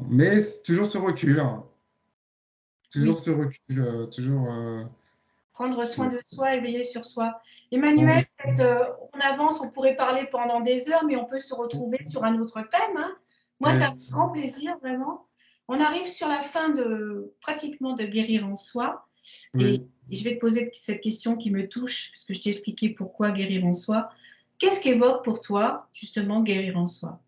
Mais c'est toujours ce recul, hein, Oui, toujours ce recul, toujours prendre soin ce- de soi et veiller sur soi. prendre Emmanuel, on avance, on pourrait parler pendant des heures, mais on peut se retrouver sur un autre thème, hein. Moi, ça me oui, fait grand plaisir, vraiment. On arrive sur la fin de pratiquement de guérir en soi. Et, oui. et je vais te poser cette question qui me touche, parce que je t'ai expliqué pourquoi guérir en soi. Qu'est-ce qu'évoque pour toi, justement, guérir en soi?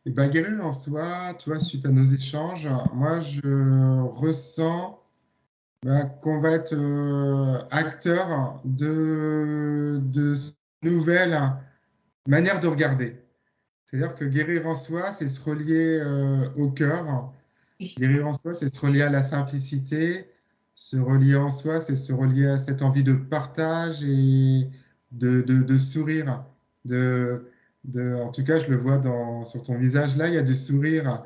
Et ben, guérir en soi, tu vois, suite à nos échanges, moi, je ressens ben, qu'on va être acteur de nouvelles manières de regarder. C'est-à-dire que guérir en soi, c'est se relier au cœur. Oui, Guérir en soi, c'est se relier à la simplicité. Se relier en soi, c'est se relier à cette envie de partage et de sourire. De, en tout cas, je le vois sur ton visage là, il y a du sourire.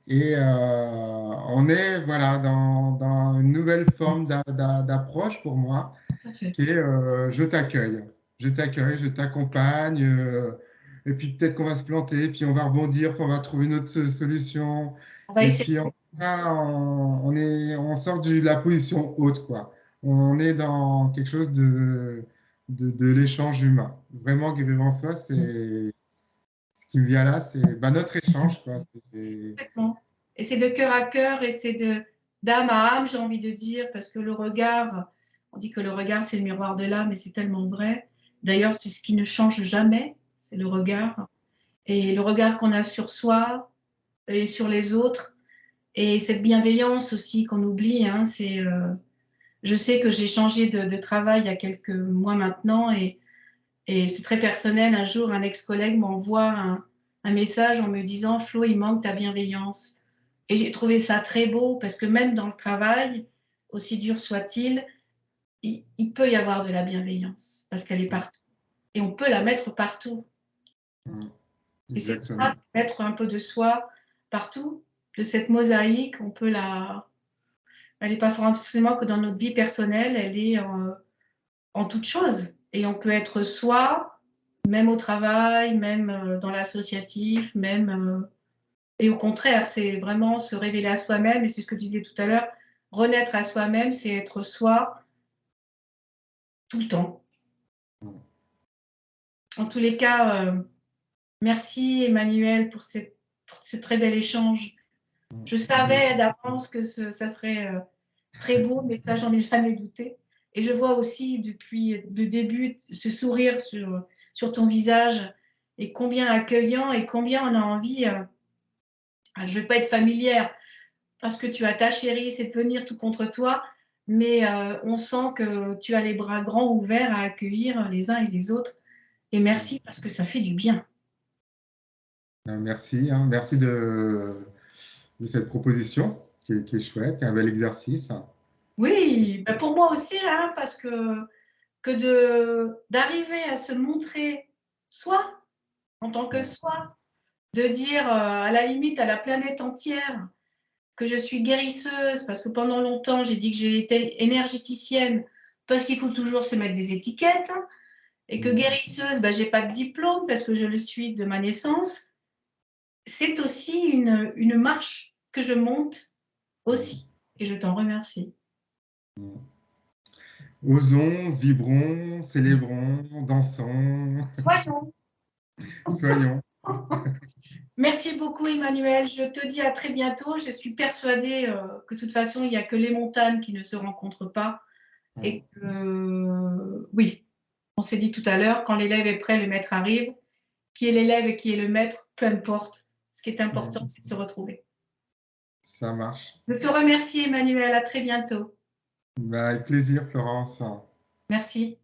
Et on est voilà, dans une nouvelle forme d'approche pour moi, tout à fait. qui est je t'accueille, je t'accompagne. Et puis peut-être qu'on va se planter, puis on va rebondir, puis on va trouver une autre solution. On va Et essayer. puis en tout cas, on sort de la position haute, quoi. On est dans quelque chose de l'échange humain. Vraiment, guérir en soi, c'est ce qui me vient là, c'est bah, notre échange, quoi. Complètement. Et c'est de cœur à cœur et c'est de d'âme à âme, j'ai envie de dire, parce que le regard, on dit que le regard c'est le miroir de l'âme et c'est tellement vrai. D'ailleurs, c'est ce qui ne change jamais, c'est le regard. Et le regard qu'on a sur soi et sur les autres. Et cette bienveillance aussi qu'on oublie, hein, je sais que j'ai changé de travail il y a quelques mois maintenant et c'est très personnel. Un jour, un ex-collègue m'envoie un message en me disant, Flo, il manque ta bienveillance. Et j'ai trouvé ça très beau parce que même dans le travail, aussi dur soit-il, il peut y avoir de la bienveillance parce qu'elle est partout. Et on peut la mettre partout. Et c'est ça, Exactement. c'est mettre un peu de soi partout. De cette mosaïque, on peut elle n'est pas forcément que dans notre vie personnelle, elle est en toute chose. Et on peut être soi, même au travail, même dans l'associatif, même. Et au contraire, c'est vraiment se révéler à soi-même. Et c'est ce que tu disais tout à l'heure, renaître à soi-même, c'est être soi tout le temps. En tous les cas, merci Emmanuel pour ce très bel échange. Je savais d'avance que ça serait très beau, mais ça, j'en ai jamais douté. Et je vois aussi depuis le début ce sourire sur ton visage et combien accueillant et combien on a envie. Je ne vais pas être familière parce que tu as ta chérie, c'est de venir tout contre toi, mais on sent que tu as les bras grands ouverts à accueillir les uns et les autres. Et merci parce que ça fait du bien. Merci, hein, merci de cette proposition qui est chouette, qui est un bel exercice. Oui, ben pour moi aussi, hein, parce que d'arriver à se montrer soi en tant que soi, de dire à la limite à la planète entière que je suis guérisseuse, parce que pendant longtemps j'ai dit que j'ai été énergéticienne, parce qu'il faut toujours se mettre des étiquettes, et que guérisseuse, ben, je n'ai pas de diplôme parce que je le suis de ma naissance, c'est aussi une marche que je monte aussi. Et je t'en remercie. Osons, vibrons, célébrons, dansons, Soyons. soyons. Merci beaucoup, Emmanuel. Je te dis à très bientôt. Je suis persuadée que de toute façon, il n'y a que les montagnes qui ne se rencontrent pas. Et que, oui, on s'est dit tout à l'heure, quand l'élève est prêt, le maître arrive. Qui est l'élève et qui est le maître, peu importe. Ce qui est important, c'est de se retrouver. Ça marche. Je te remercie, Emmanuel. À très bientôt. Bah, avec plaisir, Florence. Merci.